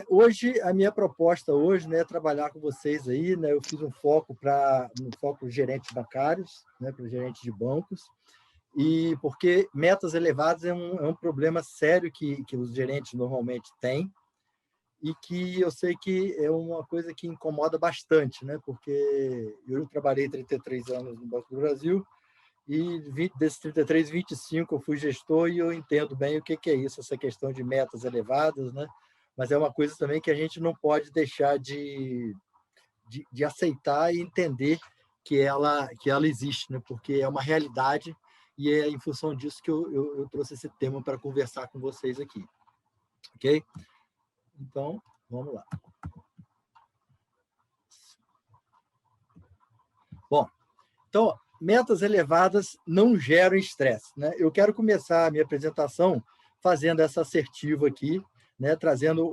Hoje, a minha proposta hoje, né, é trabalhar com vocês aí, né, eu fiz um foco para gerentes bancários, né, para gerentes de bancos, e porque metas elevadas é um problema sério que os gerentes normalmente têm, e que eu sei que é uma coisa que incomoda bastante, né, porque eu trabalhei 33 anos no Banco do Brasil, e desses 33, 25 eu fui gestor e eu entendo bem o que é isso, essa questão de metas elevadas, né? Mas é uma coisa também que a gente não pode deixar de aceitar e entender que ela existe, né? Porque é uma realidade e é em função disso que eu trouxe esse tema para conversar com vocês aqui. Ok? Então, vamos lá. Bom, então, metas elevadas não geram estresse, né? Eu quero começar a minha apresentação fazendo essa assertiva aqui, né? Trazendo,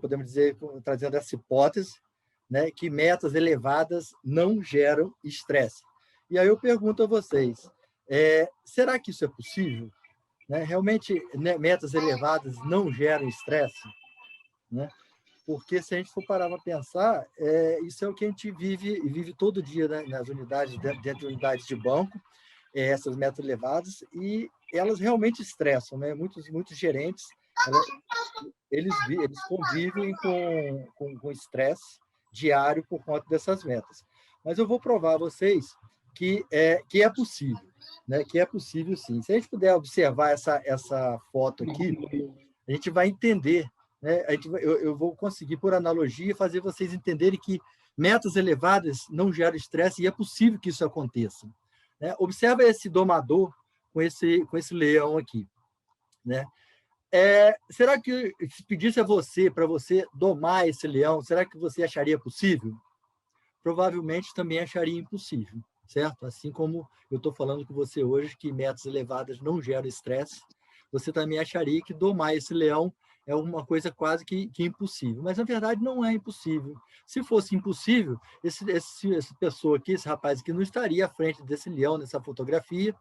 podemos dizer, trazendo essa hipótese, né? Que metas elevadas não geram estresse. E aí eu pergunto a vocês, será que isso é possível? Né? Realmente, né, metas elevadas não geram estresse? Né? Porque se a gente for parar para pensar, isso é o que a gente vive todo dia, né, nas unidades, dentro de unidades de banco, essas metas elevadas, e elas realmente estressam, né? Muitos gerentes, eles convivem com estresse diário por conta dessas metas. Mas eu vou provar a vocês que é possível, né? Que é possível sim. Se a gente puder observar essa foto aqui, a gente vai entender, né? Eu vou conseguir, por analogia, fazer vocês entenderem que metas elevadas não geram estresse e é possível que isso aconteça. Né? Observa esse domador com esse leão aqui. Né? Será que se pedisse a você, para você domar esse leão, será que você acharia possível? Provavelmente também acharia impossível, certo? Assim como eu estou falando com você hoje que metas elevadas não geram estresse, você também acharia que domar esse leão é uma coisa quase que impossível. Mas, na verdade, não é impossível. Se fosse impossível, essa pessoa aqui, esse rapaz aqui, não estaria à frente desse leão, nessa fotografia,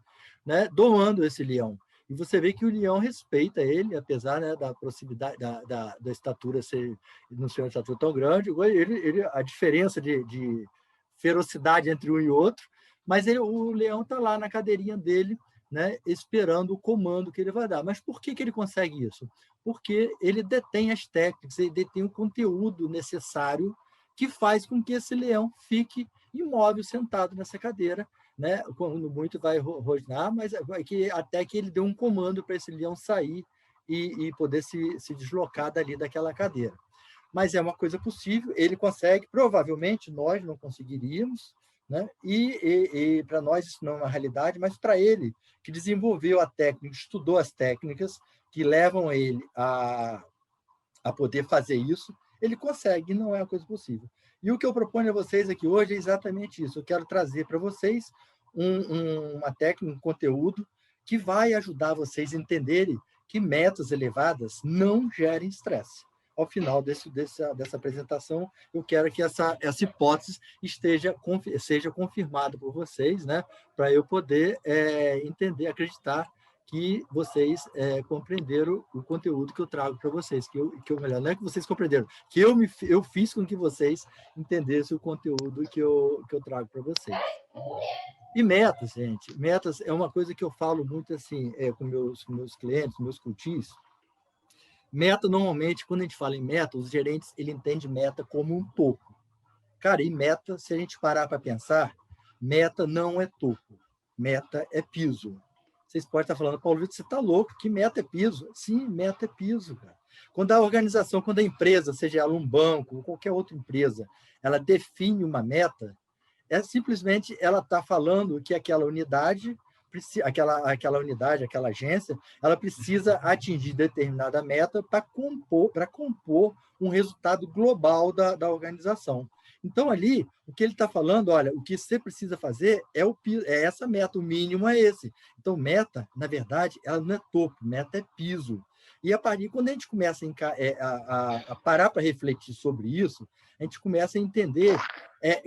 né, domando esse leão. E você vê que o leão respeita ele, apesar, né, da proximidade, da estatura ser, não ser uma estatura tão grande, a diferença de ferocidade entre um e outro, mas o leão está lá na cadeirinha dele, né, esperando o comando que ele vai dar. Mas por que ele consegue isso? Porque ele detém as técnicas, ele detém o conteúdo necessário que faz com que esse leão fique imóvel, sentado nessa cadeira, né? Quando muito vai rosnar, mas até que ele dê um comando para esse leão sair e poder se deslocar dali daquela cadeira. Mas é uma coisa possível, ele consegue, provavelmente nós não conseguiríamos, né? E para nós isso não é uma realidade, mas para ele, que desenvolveu a técnica, estudou as técnicas que levam ele a poder fazer isso, ele consegue, não é uma coisa possível. E o que eu proponho a vocês aqui hoje é exatamente isso. Eu quero trazer para vocês uma técnica, um conteúdo que vai ajudar vocês a entenderem que metas elevadas não gerem estresse. Ao final dessa apresentação, eu quero que essa hipótese seja confirmada por vocês, né, para eu poder entender, acreditar que vocês compreenderam o conteúdo que eu trago para vocês, melhor, não é que vocês compreenderam, que eu fiz com que vocês entendessem o conteúdo que eu trago para vocês. E metas, gente, metas é uma coisa que eu falo muito assim, com meus clientes, meus coaches. Meta, normalmente, quando a gente fala em meta, os gerentes, ele entende meta como um topo. Cara, e meta, se a gente parar para pensar, meta não é topo, meta é piso. Vocês podem estar falando, Paulo Vitor, você está louco, que meta é piso? Sim, meta é piso, cara. Quando a organização, quando a empresa, seja ela um banco ou qualquer outra empresa, ela define uma meta, simplesmente ela está falando que aquela unidade, aquela agência, ela precisa atingir determinada meta para compor um resultado global da organização. Então, ali, o que ele está falando, olha, o que você precisa fazer é essa meta, o mínimo é esse. Então, meta, na verdade, ela não é topo, meta é piso. E, a partir, quando a gente começa a parar para refletir sobre isso, a gente começa a entender,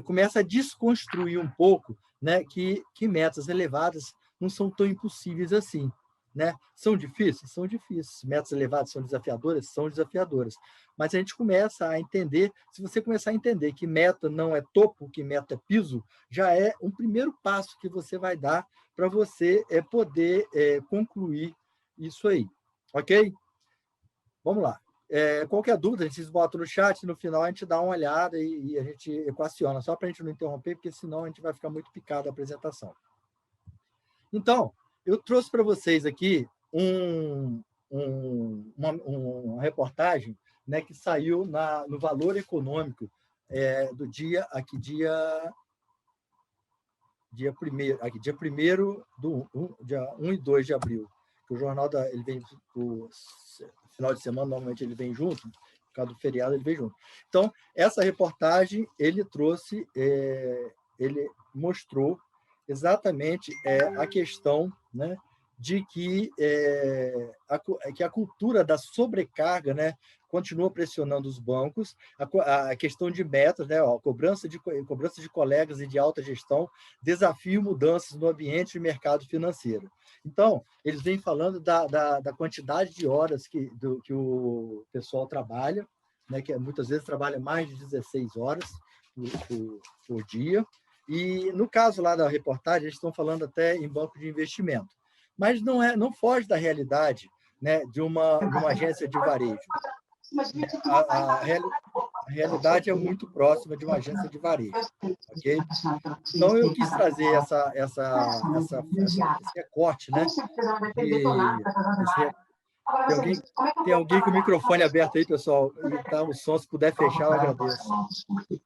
começa a desconstruir um pouco, né, que metas elevadas não são tão impossíveis assim. né? São difíceis? São difíceis. Metas elevadas são desafiadoras? São desafiadoras. Mas a gente começa a entender, se você começar a entender que meta não é topo, que meta é piso, já é um primeiro passo que você vai dar para você poder concluir isso aí. Ok? Vamos lá. Qualquer dúvida, a gente bota no chat, no final a gente dá uma olhada e a gente equaciona, só para a gente não interromper, porque senão a gente vai ficar muito picado a apresentação. Então, eu trouxe para vocês aqui uma reportagem, né, que saiu no Valor Econômico do dia 1 e 2 de abril. O jornal ele vem o final de semana, normalmente ele vem junto, por causa do feriado ele vem junto. Então, essa reportagem ele trouxe, ele mostrou exatamente a questão, né, de que a cultura da sobrecarga, né, continua pressionando os bancos, a questão de metas, né, cobrança de colegas e de alta gestão, desafio mudanças no ambiente de mercado financeiro. Então, eles vêm falando da quantidade de horas que o pessoal trabalha, né, que muitas vezes trabalha mais de 16 horas por dia. E, no caso lá da reportagem, eles estão falando até em banco de investimento. Mas não foge da realidade, né, de uma agência de varejo. A realidade é muito próxima de uma agência de varejo. Okay? Então, eu quis trazer esse recorte, né? Tem alguém com o microfone aberto aí, pessoal? Tá, o som, se puder fechar, eu agradeço.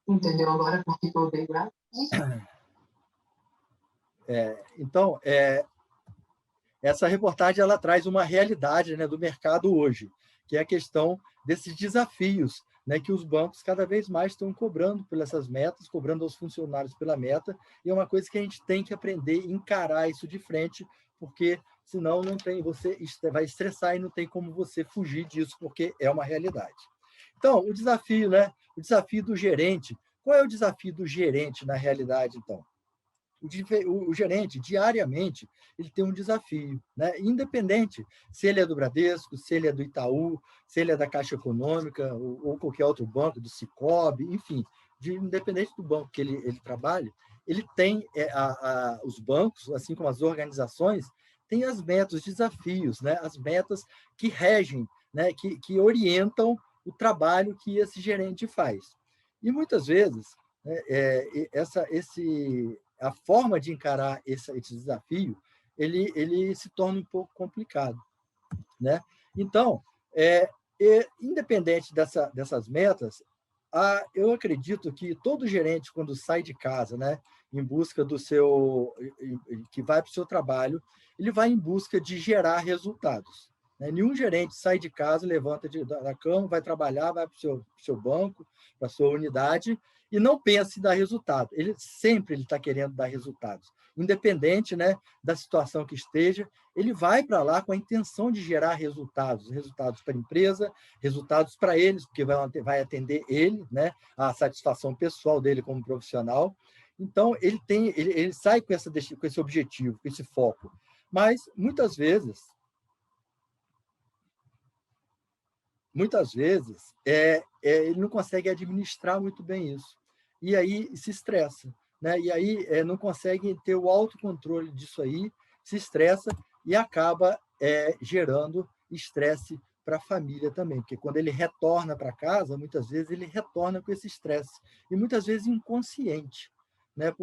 Entendeu agora por que eu dei graça? Então, essa reportagem ela traz uma realidade, né, do mercado hoje, que é a questão desses desafios, né, que os bancos cada vez mais estão cobrando por essas metas, cobrando aos funcionários pela meta, e é uma coisa que a gente tem que aprender a encarar isso de frente, porque senão você vai estressar e não tem como você fugir disso, porque é uma realidade. Então, o desafio, né, o desafio do gerente. Qual é o desafio do gerente na realidade, então? O gerente, diariamente, ele tem um desafio, né? Independente se ele é do Bradesco, se ele é do Itaú, se ele é da Caixa Econômica ou qualquer outro banco, do Sicoob, enfim, independente do banco que ele trabalhe, ele tem os bancos, assim como as organizações, têm as metas, os desafios, né? As metas que regem, né? que orientam o trabalho que esse gerente faz. E, muitas vezes, né, a forma de encarar esse desafio, ele se torna um pouco complicado, né? Então, independente dessas metas, eu acredito que todo gerente, quando sai de casa, né, em busca que vai para o seu trabalho, ele vai em busca de gerar resultados. Né? Nenhum gerente sai de casa, levanta da cama, vai trabalhar, vai para o seu banco, para a sua unidade, e não pensa em dar resultado. Ele sempre está querendo dar resultados. Independente, né, da situação que esteja, ele vai para lá com a intenção de gerar resultados para a empresa, resultados para eles, porque vai atender ele, né, a satisfação pessoal dele como profissional. Então, ele sai com esse objetivo, com esse foco. Mas, muitas vezes, ele não consegue administrar muito bem isso. E aí se estressa. Né? E aí não consegue ter o autocontrole disso aí, se estressa e acaba gerando estresse para a família também. Porque quando ele retorna para casa, muitas vezes ele retorna com esse estresse. E muitas vezes inconsciente. Né?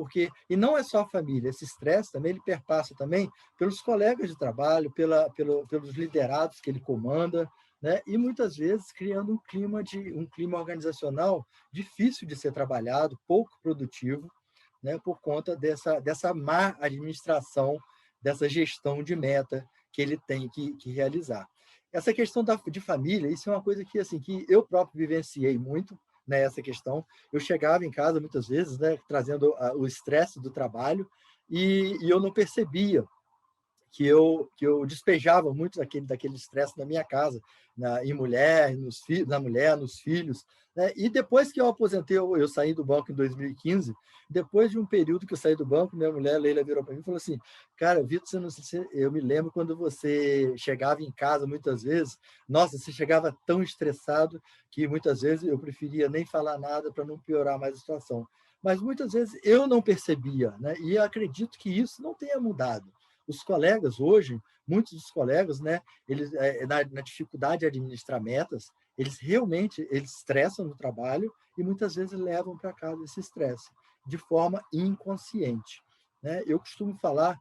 E não é só a família, esse estresse também ele perpassa também pelos colegas de trabalho, pelos liderados que ele comanda, né? E muitas vezes criando um clima organizacional difícil de ser trabalhado, pouco produtivo, né? Por conta dessa má administração, dessa gestão de meta que ele tem que realizar. Essa questão de família, isso é uma coisa que eu próprio vivenciei muito, né, essa questão. Eu chegava em casa muitas vezes, né, trazendo o estresse do trabalho, e eu não percebia que eu despejava muito daquele estresse na minha casa, em mulher, na mulher, nos filhos, né? E depois que eu aposentei, eu saí do banco em 2015, depois de um período que eu saí do banco, minha mulher, Leila, virou para mim e falou assim, cara, Vitor, eu me lembro quando você chegava em casa muitas vezes, nossa, você chegava tão estressado que muitas vezes eu preferia nem falar nada para não piorar mais a situação. Mas muitas vezes eu não percebia, né? E eu acredito que isso não tenha mudado. Os colegas hoje, muitos dos colegas, né, eles, na dificuldade de administrar metas, eles realmente estressam no trabalho e muitas vezes levam para casa esse estresse de forma inconsciente, né? Eu costumo falar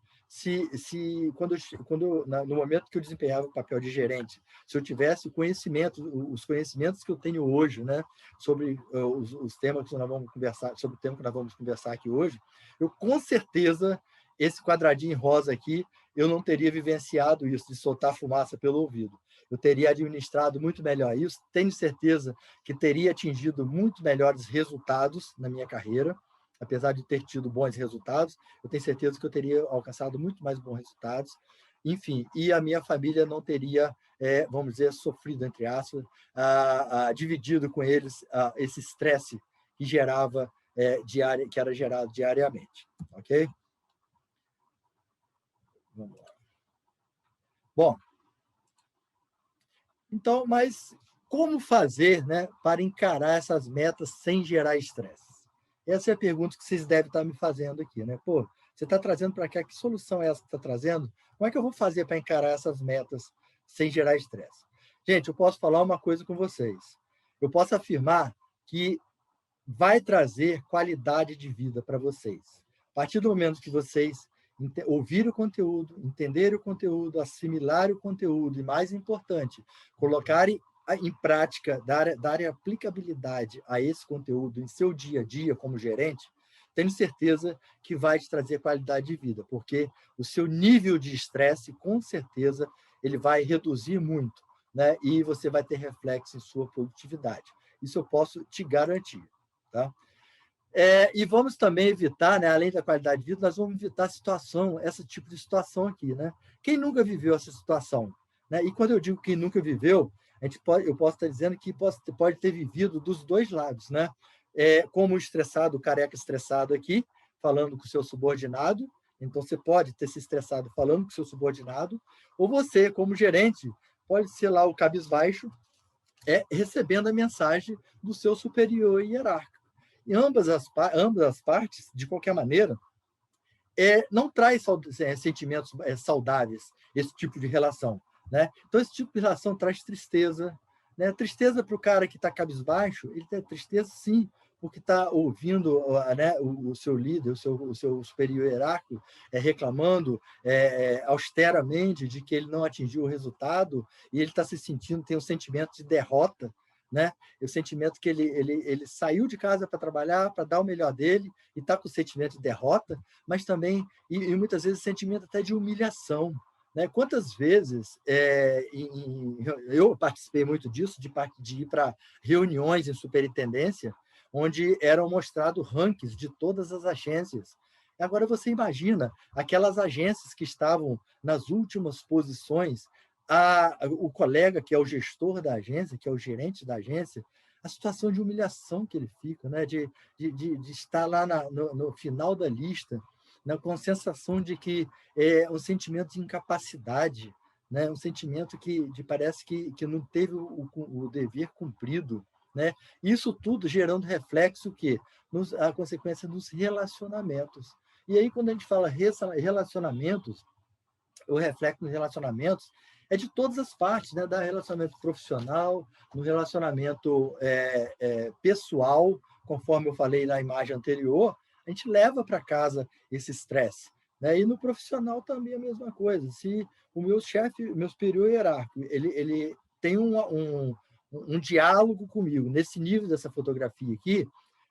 no momento que eu desempenhava o papel de gerente, se eu tivesse os conhecimentos que eu tenho hoje, né, sobre os temas que nós vamos conversar, sobre o tema que nós vamos conversar aqui hoje, eu com certeza esse quadradinho rosa aqui, eu não teria vivenciado isso, de soltar fumaça pelo ouvido. Eu teria administrado muito melhor isso, tenho certeza que teria atingido muito melhores resultados na minha carreira, apesar de ter tido bons resultados, eu tenho certeza que eu teria alcançado muito mais bons resultados. Enfim, e a minha família não teria, vamos dizer, sofrido, entre aspas, dividido com eles esse estresse que gerava, que era gerado diariamente. Ok? Vamos lá. Bom, então, mas como fazer, né, para encarar essas metas sem gerar estresse? Essa é a pergunta que vocês devem estar me fazendo aqui, né? Pô, você está trazendo para cá, que solução é essa que está trazendo? Como é que eu vou fazer para encarar essas metas sem gerar estresse? Gente, eu posso falar uma coisa com vocês. Eu posso afirmar que vai trazer qualidade de vida para vocês. A partir do momento que vocês ouvirem o conteúdo, entenderem o conteúdo, assimilarem o conteúdo e, mais importante, colocarem em prática, darem aplicabilidade a esse conteúdo em seu dia a dia como gerente, tenho certeza que vai te trazer qualidade de vida, porque o seu nível de estresse, com certeza, ele vai reduzir muito, né? E você vai ter reflexo em sua produtividade. Isso eu posso te garantir. Tá? E vamos também evitar, né, além da qualidade de vida, nós vamos evitar esse tipo de situação aqui. Né? Quem nunca viveu essa situação? Né? E quando eu digo quem nunca viveu, eu posso estar dizendo que pode ter vivido dos dois lados. Né? Como o careca estressado aqui, falando com o seu subordinado, então você pode ter se estressado falando com o seu subordinado, ou você, como gerente, pode ser lá o cabisbaixo, recebendo a mensagem do seu superior hierárquico. E ambas as partes, de qualquer maneira, não traz sentimentos saudáveis, esse tipo de relação. Né? Então, esse tipo de relação traz tristeza. Né? Tristeza para o cara que está cabisbaixo, ele tem tristeza, sim, porque está ouvindo, né, o seu líder, o seu superior hierárquico reclamando austeramente de que ele não atingiu o resultado e ele está se sentindo, tem um sentimento de derrota, né? O sentimento que ele saiu de casa para trabalhar, para dar o melhor dele, e está com o sentimento de derrota, mas também, e muitas vezes, sentimento até de humilhação. Né? Quantas vezes eu participei muito disso, de ir para reuniões em superintendência, onde eram mostrados rankings de todas as agências. Agora, você imagina aquelas agências que estavam nas últimas posições, o colega que é o gestor da agência, que é o gerente da agência, a situação de humilhação que ele fica, né? de estar lá no final da lista, né? Com a sensação de que um sentimento de incapacidade, né? Um sentimento parece que não teve o dever cumprido. Né? Isso tudo gerando reflexo que a consequência dos relacionamentos. E aí, quando a gente fala relacionamentos, o reflexo nos relacionamentos de todas as partes, né? Da relacionamento profissional, no relacionamento pessoal, conforme eu falei na imagem anterior, a gente leva para casa esse estresse. Né? E no profissional também a mesma coisa. Se o meu chefe, meu superior hierárquico, ele tem um diálogo comigo, nesse nível dessa fotografia aqui,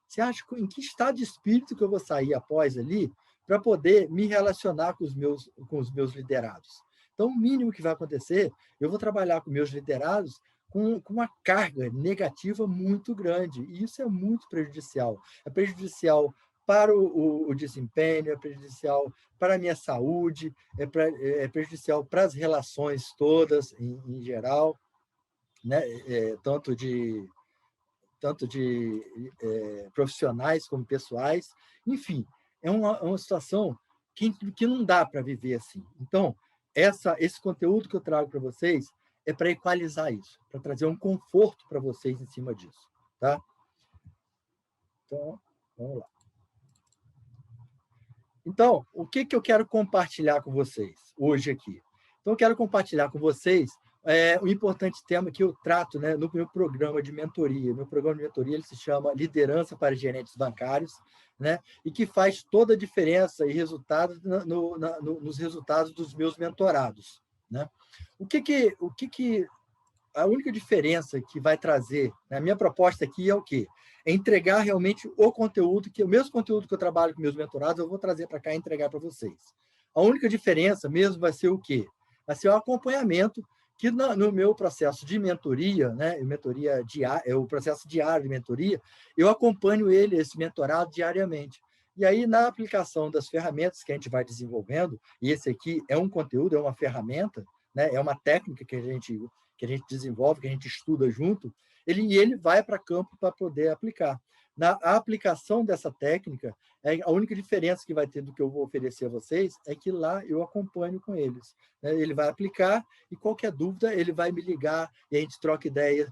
você acha em que estado de espírito que eu vou sair após ali para poder me relacionar com os meus liderados? Então, o mínimo que vai acontecer, eu vou trabalhar com meus liderados com uma carga negativa muito grande, e isso é muito prejudicial. É prejudicial para o desempenho, é prejudicial para a minha saúde, é prejudicial para as relações todas, em geral, né? Tanto de profissionais como pessoais. Enfim, é uma situação que não dá para viver assim. Então, esse conteúdo que eu trago para vocês é para equalizar isso, para trazer um conforto para vocês em cima disso. Tá? Então, vamos lá. Então, o que eu quero compartilhar com vocês hoje aqui? Então, eu quero compartilhar com vocês um importante tema que eu trato, né, no meu programa de mentoria. Meu programa de mentoria ele se chama Liderança para Gerentes Bancários, né, e que faz toda a diferença e resultado nos resultados dos meus mentorados. Né? A única diferença que vai trazer, né, a minha proposta aqui é o quê? É entregar realmente o conteúdo, o mesmo conteúdo que eu trabalho com meus mentorados, eu vou trazer para cá e entregar para vocês. A única diferença mesmo vai ser o quê? Vai ser o acompanhamento, que no meu processo de mentoria, né, o processo diário de mentoria, eu acompanho esse mentorado diariamente. E aí, na aplicação das ferramentas que a gente vai desenvolvendo, e esse aqui é um conteúdo, é uma ferramenta, né, é uma técnica que a gente desenvolve, que a gente estuda junto, ele vai para campo para poder aplicar. Na aplicação dessa técnica, a única diferença que vai ter do que eu vou oferecer a vocês é que lá eu acompanho com eles. Né? Ele vai aplicar e qualquer dúvida ele vai me ligar e a gente troca ideia,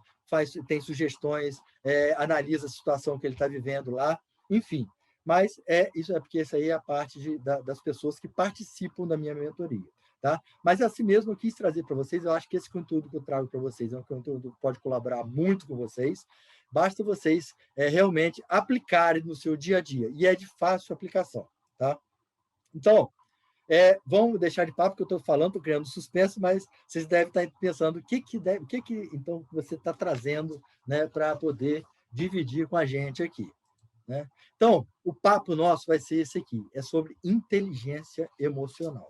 tem sugestões, analisa a situação que ele está vivendo lá, enfim. Mas isso é porque essa aí é a parte das pessoas que participam da minha mentoria. Tá? Mas, assim mesmo, eu quis trazer para vocês, eu acho que esse conteúdo que eu trago para vocês é um conteúdo que pode colaborar muito com vocês, basta vocês realmente aplicarem no seu dia a dia, e é de fácil aplicação. Tá? Então, vamos deixar de papo, que eu estou falando, estou criando suspense, mas vocês devem estar pensando o que então, você está trazendo, né, para poder dividir com a gente aqui. Né? Então, o papo nosso vai ser esse aqui, é sobre inteligência emocional.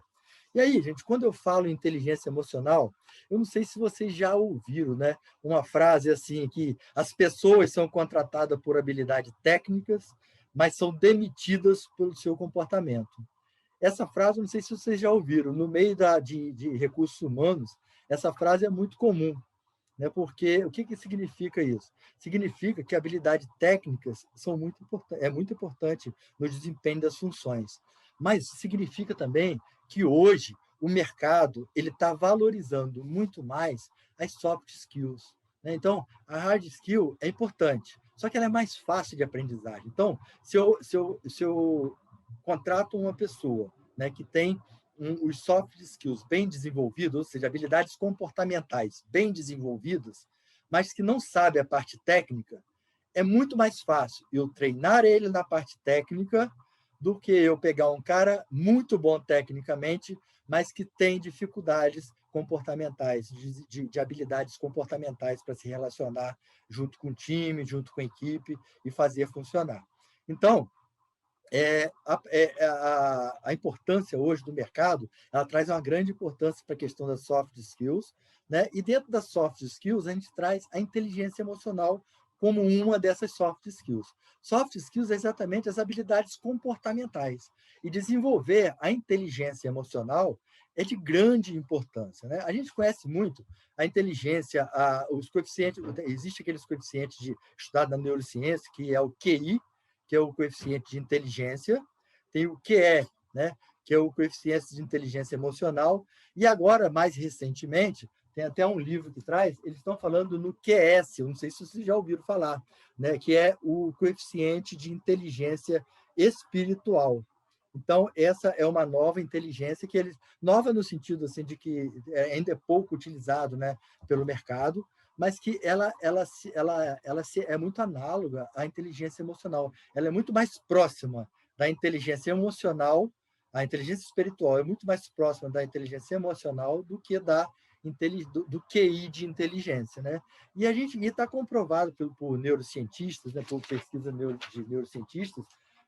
E aí, gente, quando eu falo em inteligência emocional, eu não sei se vocês já ouviram, né, uma frase assim, que as pessoas são contratadas por habilidades técnicas, mas são demitidas pelo seu comportamento. Essa frase, não sei se vocês já ouviram, no meio de recursos humanos, essa frase é muito comum, né, porque o que significa isso? Significa que habilidades técnicas é muito importante no desempenho das funções, mas significa também que hoje o mercado ele está valorizando muito mais as soft skills. Né? Então, a hard skill é importante, só que ela é mais fácil de aprendizagem. Então, se eu contrato uma pessoa, né, que tem os soft skills bem desenvolvidos, ou seja, habilidades comportamentais bem desenvolvidas, mas que não sabe a parte técnica, é muito mais fácil eu treinar ele na parte técnica do que eu pegar um cara muito bom tecnicamente, mas que tem dificuldades comportamentais, de habilidades comportamentais para se relacionar junto com o time, junto com a equipe e fazer funcionar. Então, a importância hoje do mercado, ela traz uma grande importância para a questão das soft skills, né? E dentro das soft skills, a gente traz a inteligência emocional como uma dessas soft skills. Soft skills é exatamente as habilidades comportamentais. E desenvolver a inteligência emocional é de grande importância. Né? A gente conhece muito a inteligência, os coeficientes, existe aqueles coeficientes estudado na neurociência, que é o QI, que é o coeficiente de inteligência, tem o QE, né, que é o coeficiente de inteligência emocional, e agora, mais recentemente, tem até um livro que traz, eles estão falando no QS, eu não sei se vocês já ouviram falar, né, que é o coeficiente de inteligência espiritual. Então, essa é uma nova inteligência nova no sentido assim de que ainda é pouco utilizado, né, pelo mercado, mas que ela é muito análoga à inteligência emocional. Ela é muito mais próxima da inteligência emocional, a inteligência espiritual é muito mais próxima da inteligência emocional do que do QI de inteligência, né? E a gente está comprovado por neurocientistas, né, por pesquisa de neurocientistas,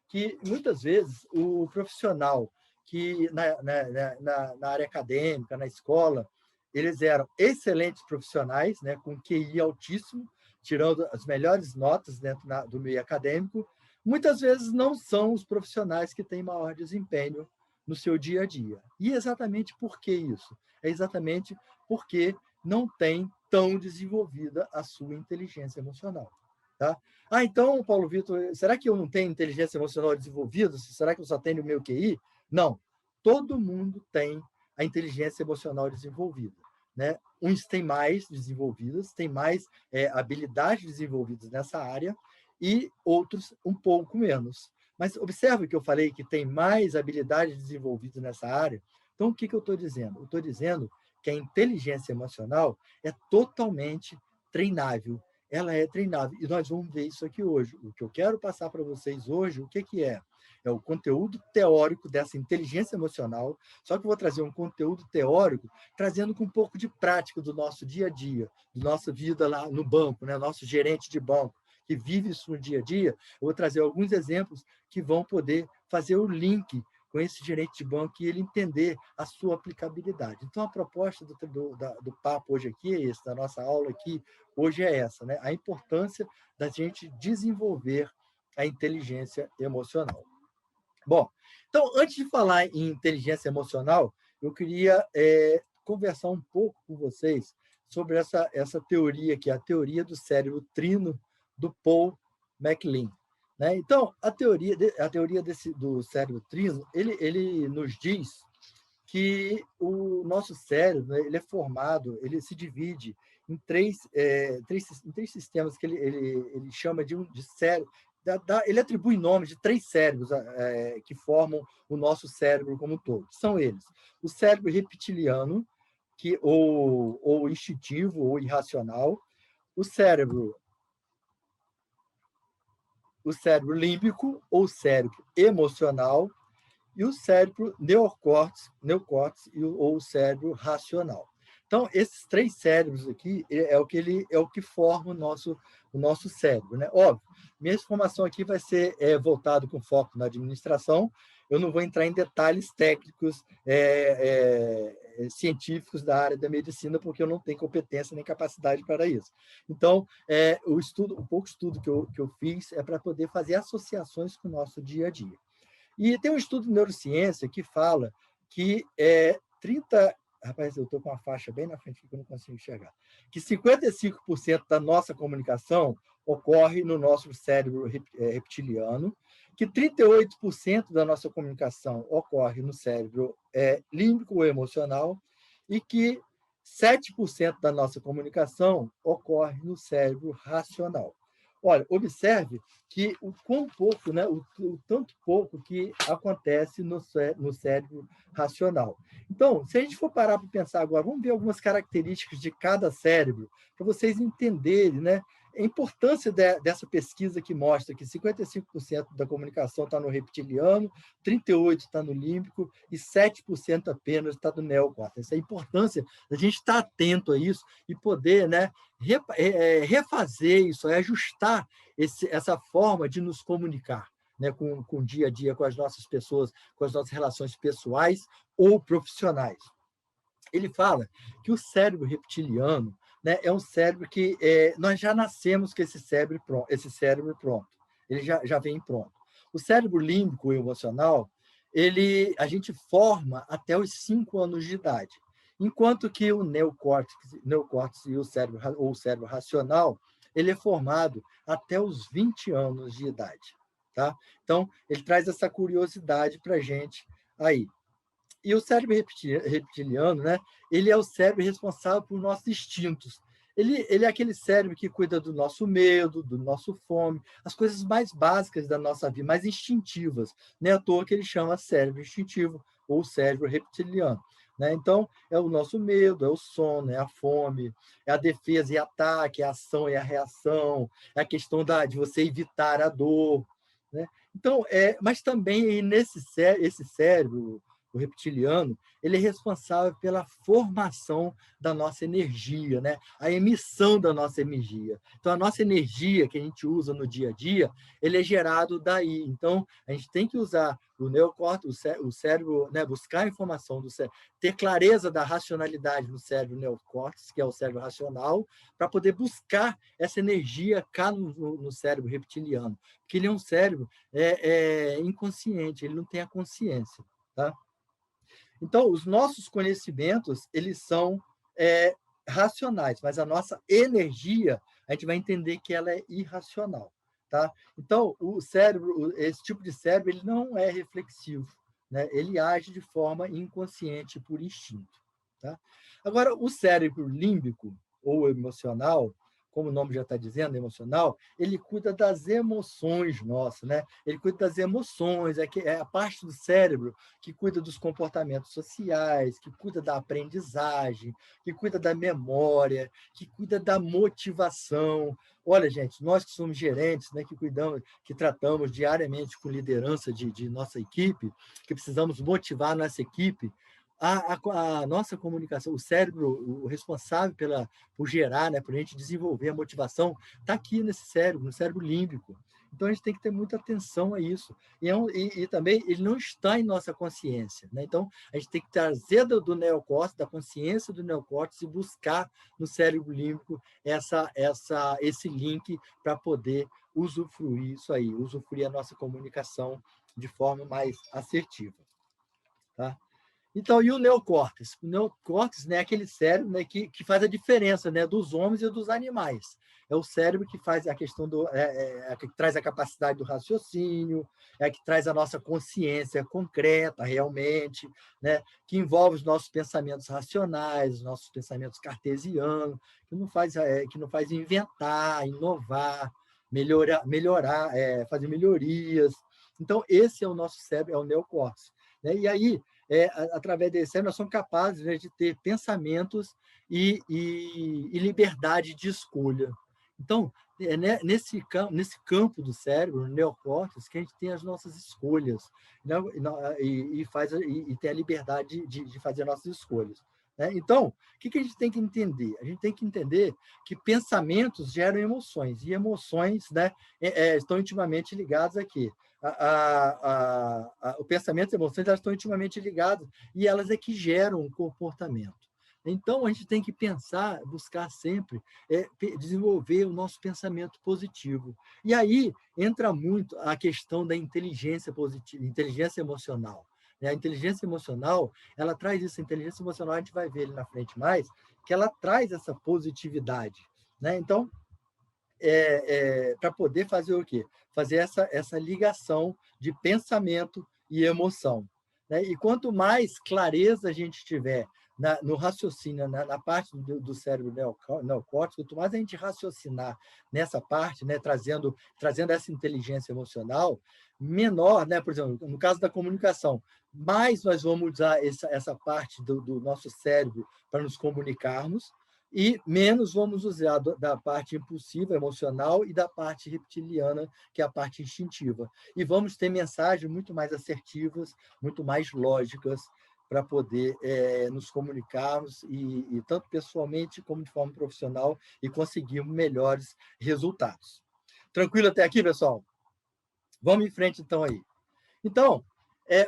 que muitas vezes o profissional que na área acadêmica, na escola, eles eram excelentes profissionais, né, com QI altíssimo, tirando as melhores notas dentro do meio acadêmico, muitas vezes não são os profissionais que têm maior desempenho no seu dia a dia. E exatamente por que isso? É exatamente porque não tem tão desenvolvida a sua inteligência emocional. Tá? Ah, então, Paulo Vitor, será que eu não tenho inteligência emocional desenvolvida? Será que eu só tenho o meu QI? Não. Todo mundo tem a inteligência emocional desenvolvida. Né? Uns têm mais desenvolvidas, têm mais habilidades desenvolvidas nessa área, e outros um pouco menos. Mas observe que eu falei que tem mais habilidades desenvolvidas nessa área. Então, o que eu estou dizendo? Eu estou dizendo que a inteligência emocional é totalmente treinável. Ela é treinável. E nós vamos ver isso aqui hoje. O que eu quero passar para vocês hoje, o que é? É o conteúdo teórico dessa inteligência emocional, só que eu vou trazer um conteúdo teórico trazendo com um pouco de prática do nosso dia a dia, da nossa vida lá no banco, né? Nosso gerente de banco, que vive isso no dia a dia. Eu vou trazer alguns exemplos que vão poder fazer o link com esse gerente de banco e ele entender a sua aplicabilidade. Então, a proposta do papo hoje aqui é esse, da nossa aula aqui, hoje é essa, né? A importância da gente desenvolver a inteligência emocional. Bom, então, antes de falar em inteligência emocional, eu queria conversar um pouco com vocês sobre essa teoria, que é a teoria do cérebro trino do Paul MacLean. Né? Então, a teoria do cérebro trino, ele nos diz que o nosso cérebro, né, ele é formado, ele se divide em três sistemas que ele chama de cérebro. Ele atribui nome de três cérebros que formam o nosso cérebro como um todo. São eles: o cérebro reptiliano, ou instintivo, ou irracional, o cérebro límbico, ou cérebro emocional, e o cérebro neocórtex ou o cérebro racional. Então, esses três cérebros aqui é o que forma o nosso cérebro. Né? Óbvio, minha formação aqui vai ser voltado com foco na administração. Eu não vou entrar em detalhes técnicos científicos da área da medicina, porque eu não tenho competência nem capacidade para isso. Então, o pouco estudo que eu fiz é para poder fazer associações com o nosso dia a dia. E tem um estudo de neurociência que fala que 30... Rapaz, eu estou com uma faixa bem na frente que eu não consigo enxergar. Que 55% da nossa comunicação ocorre no nosso cérebro reptiliano, que 38% da nossa comunicação ocorre no cérebro límbico ou emocional, e que 7% da nossa comunicação ocorre no cérebro racional. Olha, observe que o quão pouco, né, o tanto pouco que acontece no cérebro racional. Então, se a gente for parar para pensar agora, vamos ver algumas características de cada cérebro, para vocês entenderem, né, a importância dessa pesquisa que mostra que 55% da comunicação está no reptiliano, 38% está no límbico e 7% apenas está no neocórtex. A importância da gente estar atento a isso e poder, né, refazer isso, ajustar essa forma de nos comunicar, né, com o dia a dia, com as nossas pessoas, com as nossas relações pessoais ou profissionais. Ele fala que o cérebro reptiliano, né, é um cérebro que nós já nascemos com esse cérebro pronto. Ele já vem pronto. O cérebro límbico e emocional, a gente forma até os 5 anos de idade. Enquanto que o neocórtex e o cérebro racional, ele é formado até os 20 anos de idade. Tá? Então, ele traz essa curiosidade para a gente aí. E o cérebro reptiliano, né, ele é o cérebro responsável por nossos instintos. Ele é aquele cérebro que cuida do nosso medo, do nosso fome, as coisas mais básicas da nossa vida, mais instintivas. Não é à toa que ele chama cérebro instintivo ou cérebro reptiliano. Né? Então, é o nosso medo, é o sono, é a fome, é a defesa e ataque, é a ação e a reação, é a questão de você evitar a dor. Né? Então, mas também esse cérebro o reptiliano, ele é responsável pela formação da nossa energia, né? A emissão da nossa energia. Então, a nossa energia que a gente usa no dia a dia, ele é gerado daí. Então, a gente tem que usar o neocórtex, o cérebro, né? Buscar a informação do cérebro, ter clareza da racionalidade no cérebro neocórtex, que é o cérebro racional, para poder buscar essa energia cá no cérebro reptiliano. Porque ele é um cérebro inconsciente, ele não tem a consciência. Tá? Então, os nossos conhecimentos, eles são racionais, mas a nossa energia, a gente vai entender que ela é irracional. Tá? Então, o cérebro, esse tipo de cérebro, ele não é reflexivo, né? Ele age de forma inconsciente, por instinto. Tá? Agora, o cérebro límbico, ou emocional, como o nome já está dizendo, emocional, ele cuida das emoções nossas, né? Ele cuida das emoções, é a parte do cérebro que cuida dos comportamentos sociais, que cuida da aprendizagem, que cuida da memória, que cuida da motivação. Olha, gente, nós que somos gerentes, né, que cuidamos, que tratamos diariamente com liderança de nossa equipe, que precisamos motivar a nossa equipe, a nossa comunicação, o cérebro, o responsável por gerar, né, por a gente desenvolver a motivação, está aqui nesse cérebro, no cérebro límbico. Então, a gente tem que ter muita atenção a isso. E também, ele não está em nossa consciência. Né? Então, a gente tem que trazer do neocórtex, da consciência do neocórtex, e buscar no cérebro límbico esse link para poder usufruir isso aí, usufruir a nossa comunicação de forma mais assertiva. Tá? Então, e o neocórtex? O neocórtex, né, é aquele cérebro, né, que faz a diferença, né, dos homens e dos animais. É o cérebro que faz a questão que traz a capacidade do raciocínio, é que traz a nossa consciência concreta, realmente, né, que envolve os nossos pensamentos racionais, os nossos pensamentos cartesianos, que não faz inventar, inovar, melhorar, fazer melhorias. Então, esse é o nosso cérebro, é o neocórtex. Né? E aí, através desse cérebro, nós somos capazes, né, de ter pensamentos e liberdade de escolha. Então, nesse campo do cérebro, no neocórtex, que a gente tem as nossas escolhas, né, e tem a liberdade de fazer nossas escolhas. Né? Então, o que a gente tem que entender? A gente tem que entender que pensamentos geram emoções, e emoções, né, estão intimamente ligadas aqui. O pensamento e as emoções, elas estão intimamente ligadas, e elas é que geram o comportamento. Então, a gente tem que pensar, buscar sempre desenvolver o nosso pensamento positivo. E aí entra muito a questão da inteligência positiva, inteligência emocional. A inteligência emocional, ela traz isso, a inteligência emocional, a gente vai ver ali na frente mais, que ela traz essa positividade. Né? Então, para poder fazer o quê? Fazer essa ligação de pensamento e emoção. Né? E quanto mais clareza a gente tiver no raciocínio, na parte do cérebro neocórtex, quanto mais a gente raciocinar nessa parte, né, trazendo essa inteligência emocional, menor, né, por exemplo, no caso da comunicação, mais nós vamos usar essa parte do nosso cérebro para nos comunicarmos, e menos vamos usar da parte impulsiva, emocional, e da parte reptiliana, que é a parte instintiva. E vamos ter mensagens muito mais assertivas, muito mais lógicas, para poder nos comunicarmos, e tanto pessoalmente como de forma profissional, e conseguirmos melhores resultados. Tranquilo até aqui, pessoal? Vamos em frente, então, aí. Então,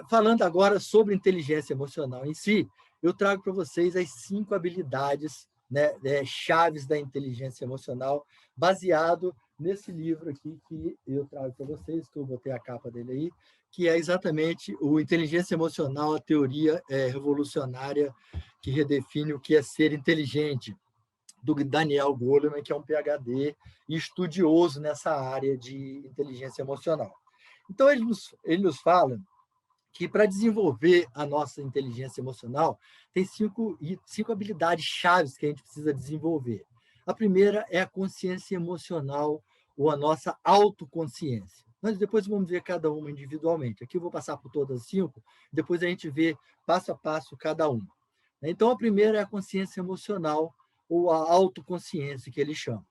falando agora sobre inteligência emocional em si, eu trago para vocês as 5 habilidades, né, chaves da inteligência emocional, baseado nesse livro aqui que eu trago para vocês, que eu botei a capa dele aí, que é exatamente o Inteligência Emocional, a teoria revolucionária que redefine o que é ser inteligente, do Daniel Goleman, que é um PhD e estudioso nessa área de inteligência emocional. Então, ele nos fala que para desenvolver a nossa inteligência emocional, tem 5 habilidades chaves que a gente precisa desenvolver. A primeira é a consciência emocional, ou a nossa autoconsciência. Nós depois vamos ver cada uma individualmente. Aqui eu vou passar por todas as 5, depois a gente vê passo a passo cada uma. Então, a primeira é a consciência emocional, ou a autoconsciência, que ele chama.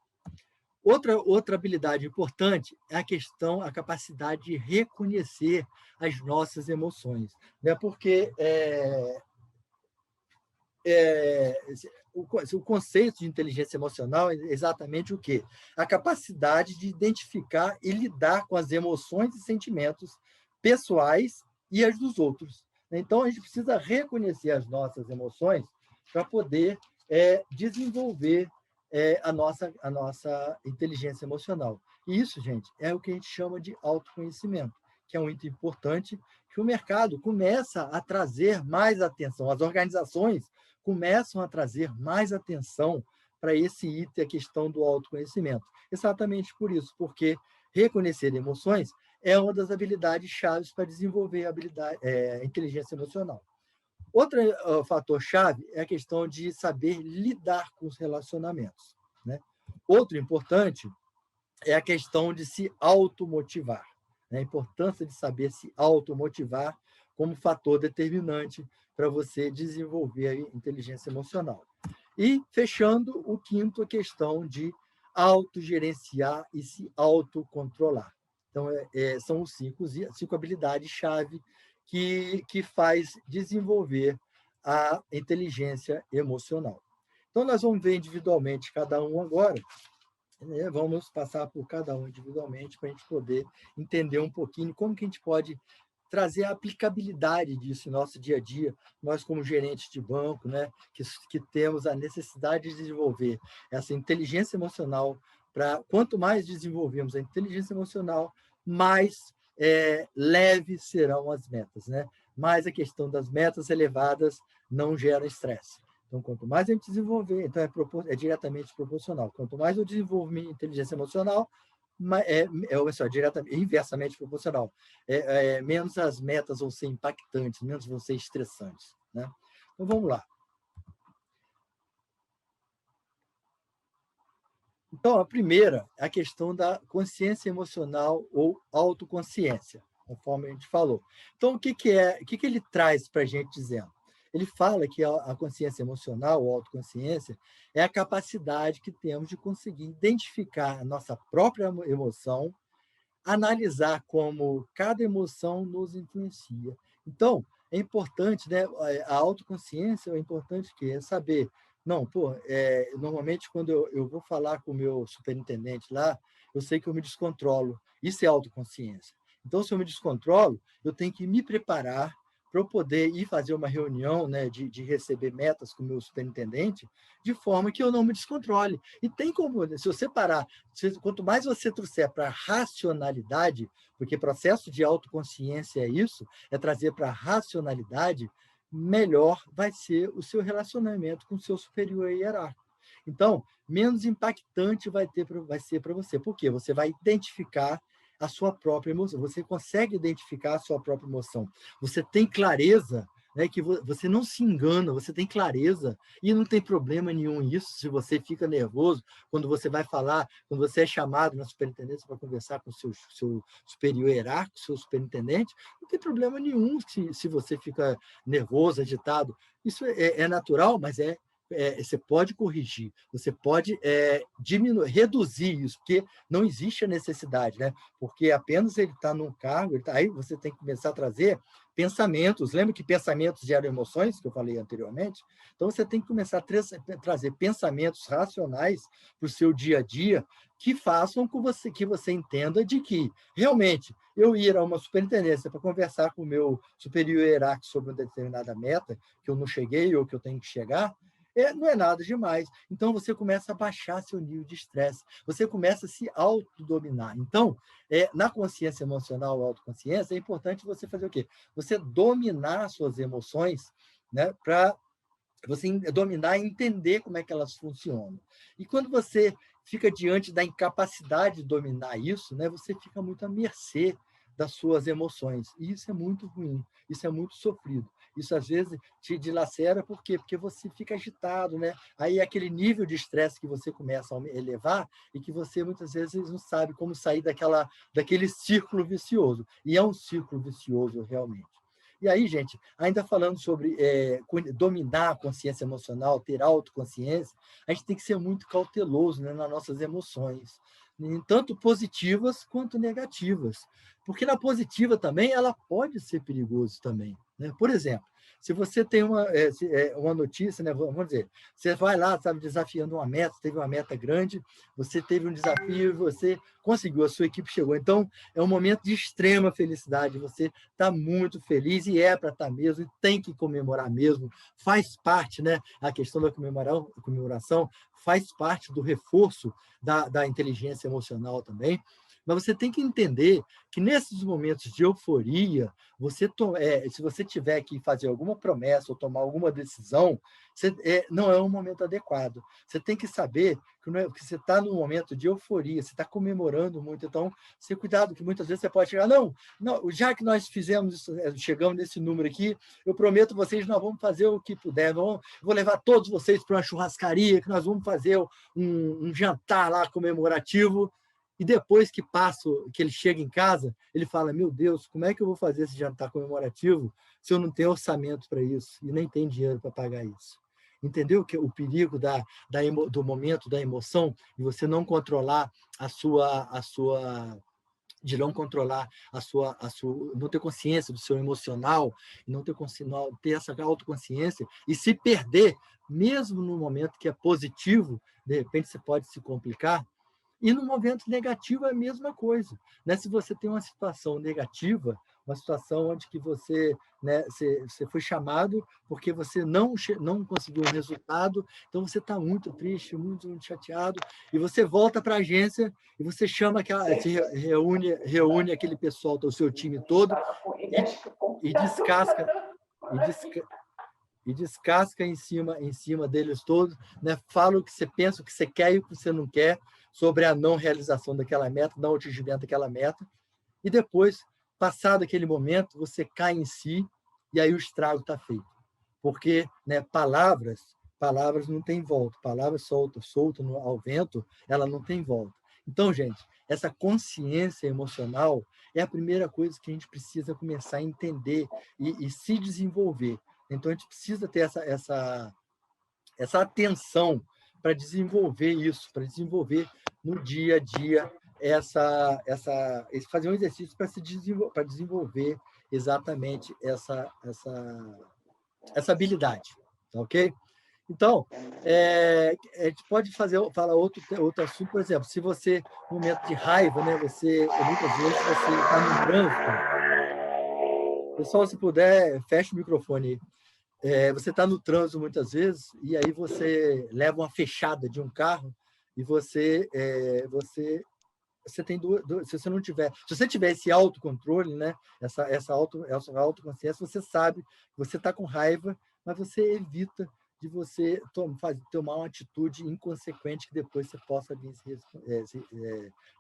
Outra habilidade importante é a capacidade de reconhecer as nossas emoções, né? Porque o conceito de inteligência emocional é exatamente o quê? A capacidade de identificar e lidar com as emoções e sentimentos pessoais e as dos outros. Então, a gente precisa reconhecer as nossas emoções para poder desenvolver a nossa inteligência emocional. E isso, gente, é o que a gente chama de autoconhecimento, que é muito importante, que o mercado começa a trazer mais atenção, as organizações começam a trazer mais atenção para esse item, a questão do autoconhecimento. Exatamente por isso, porque reconhecer emoções é uma das habilidades chaves para desenvolver a inteligência emocional. Outro fator-chave é a questão de saber lidar com os relacionamentos, né? Outro importante é a questão de se automotivar, né? A importância de saber se automotivar como fator determinante para você desenvolver a inteligência emocional. E, fechando, o quinto, a questão de autogerenciar e se autocontrolar. Então, são os cinco habilidades-chave que faz desenvolver a inteligência emocional. Então, nós vamos ver individualmente cada um agora, né? Vamos passar por cada um individualmente para a gente poder entender um pouquinho como que a gente pode trazer a aplicabilidade disso em nosso dia a dia, nós como gerentes de banco, né, que temos a necessidade de desenvolver essa inteligência emocional, para quanto mais desenvolvemos a inteligência emocional, mais leves serão as metas, né? Mais a questão das metas elevadas não gera estresse. Então, quanto mais a gente desenvolver, então é diretamente proporcional. Quanto mais eu desenvolvo minha inteligência emocional, diretamente, inversamente proporcional. Menos as metas vão ser impactantes, menos vão ser estressantes, né? Então, vamos lá. Então, a primeira é a questão da consciência emocional ou autoconsciência, conforme a gente falou. Então, o que ele traz para a gente dizendo? Ele fala que a consciência emocional ou autoconsciência é a capacidade que temos de conseguir identificar a nossa própria emoção, analisar como cada emoção nos influencia. Então, é importante, né? A autoconsciência é importante que é saber. Não, pô, normalmente quando eu vou falar com o meu superintendente lá, eu sei que eu me descontrolo. Isso é autoconsciência. Então, se eu me descontrolo, eu tenho que me preparar para eu poder ir fazer uma reunião, né, de receber metas com o meu superintendente, de forma que eu não me descontrole. E tem como, se você parar, quanto mais você trouxer para a racionalidade, porque processo de autoconsciência é isso, é trazer para a racionalidade, melhor vai ser o seu relacionamento com o seu superior hierárquico. Então, menos impactante vai ser para você. Por quê? Você vai identificar a sua própria emoção. Você consegue identificar a sua própria emoção. Você tem clareza, né, que você não se engana, você tem clareza e não tem problema nenhum nisso. Se você fica nervoso quando você vai falar, quando você é chamado na superintendência para conversar com o seu superior hierárquico, seu superintendente, não tem problema nenhum se você fica nervoso, agitado. Isso é natural, mas você pode corrigir, você pode diminuir, reduzir isso, porque não existe a necessidade, né? Porque apenas ele está num cargo, aí você tem que começar a trazer pensamentos. Lembra que pensamentos geram emoções, que eu falei anteriormente? Então, você tem que começar a trazer pensamentos racionais para o seu dia a dia que façam que você entenda de que, realmente, eu ir a uma superintendência para conversar com o meu superior hierárquico sobre uma determinada meta, que eu não cheguei ou que eu tenho que chegar, não é nada demais. Então, você começa a baixar seu nível de estresse, você começa a se autodominar. Então, na consciência emocional, autoconsciência, é importante você fazer o quê? Você dominar suas emoções, né, para você dominar e entender como é que elas funcionam. E quando você fica diante da incapacidade de dominar isso, né, você fica muito à mercê das suas emoções. E isso é muito ruim, isso é muito sofrido. Isso, às vezes, te dilacera, por quê? Porque você fica agitado, né? Aí é aquele nível de estresse que você começa a elevar e que você, muitas vezes, não sabe como sair daquele círculo vicioso. E é um círculo vicioso, realmente. E aí, gente, ainda falando sobre dominar a consciência emocional, ter autoconsciência, a gente tem que ser muito cauteloso, né, nas nossas emoções, tanto positivas quanto negativas. Porque na positiva também, ela pode ser perigoso também, né? Por exemplo, se você tem uma notícia, né, vamos dizer, você vai lá, sabe, desafiando uma meta, teve uma meta grande, você teve um desafio, você conseguiu, a sua equipe chegou. Então, é um momento de extrema felicidade, você está muito feliz e é para estar mesmo, e tem que comemorar mesmo, faz parte, né, a questão da comemoração faz parte do reforço da inteligência emocional também, mas você tem que entender que nesses momentos de euforia, se você tiver que fazer alguma promessa ou tomar alguma decisão, não é um momento adequado. Você tem que saber que você está num momento de euforia, você está comemorando muito, então, se cuidado, que muitas vezes você pode chegar, não, já que nós fizemos isso, chegamos nesse número aqui, eu prometo a vocês, nós vamos fazer o que puder, vou levar todos vocês para uma churrascaria, que nós vamos fazer um jantar lá comemorativo, e depois que ele chega em casa, ele fala, meu Deus, como é que eu vou fazer esse jantar comemorativo se eu não tenho orçamento para isso e nem tenho dinheiro para pagar isso? Entendeu que o perigo do momento da emoção e você não controlar de não controlar não ter consciência do seu emocional, não ter essa autoconsciência e se perder, mesmo no momento que é positivo, de repente você pode se complicar. E no momento negativo é a mesma coisa, né? Se você tem uma situação negativa, uma situação onde que você, né, você foi chamado porque você não conseguiu um resultado, então você está muito triste, muito, muito chateado, e você volta para a agência e você chama reúne aquele pessoal do seu time todo e descasca e desca, e descasca em cima deles todos, né? Fala o que você pensa, o que você quer e o que você não quer, sobre a não realização daquela meta, não atingimento daquela meta, e depois, passado aquele momento, você cai em si, e aí o estrago está feito. Porque, né, palavras não tem volta, palavras solta ao vento, ela não tem volta. Então, gente, essa consciência emocional é a primeira coisa que a gente precisa começar a entender e se desenvolver. Então, a gente precisa ter essa atenção para desenvolver isso, para desenvolver no dia a dia fazer um exercício para desenvolver exatamente essa habilidade, tá ok? Então, a gente pode falar outro assunto, por exemplo, se você, no momento de raiva, né, muitas vezes você está no trânsito, pessoal, se puder, fecha o microfone aí. Você está no trânsito muitas vezes e aí você leva uma fechada de um carro e você tem se você não tiver, se você tiver esse autocontrole, né, essa autoconsciência, você sabe que você está com raiva, mas você evita de você tomar uma atitude inconsequente que depois você possa vir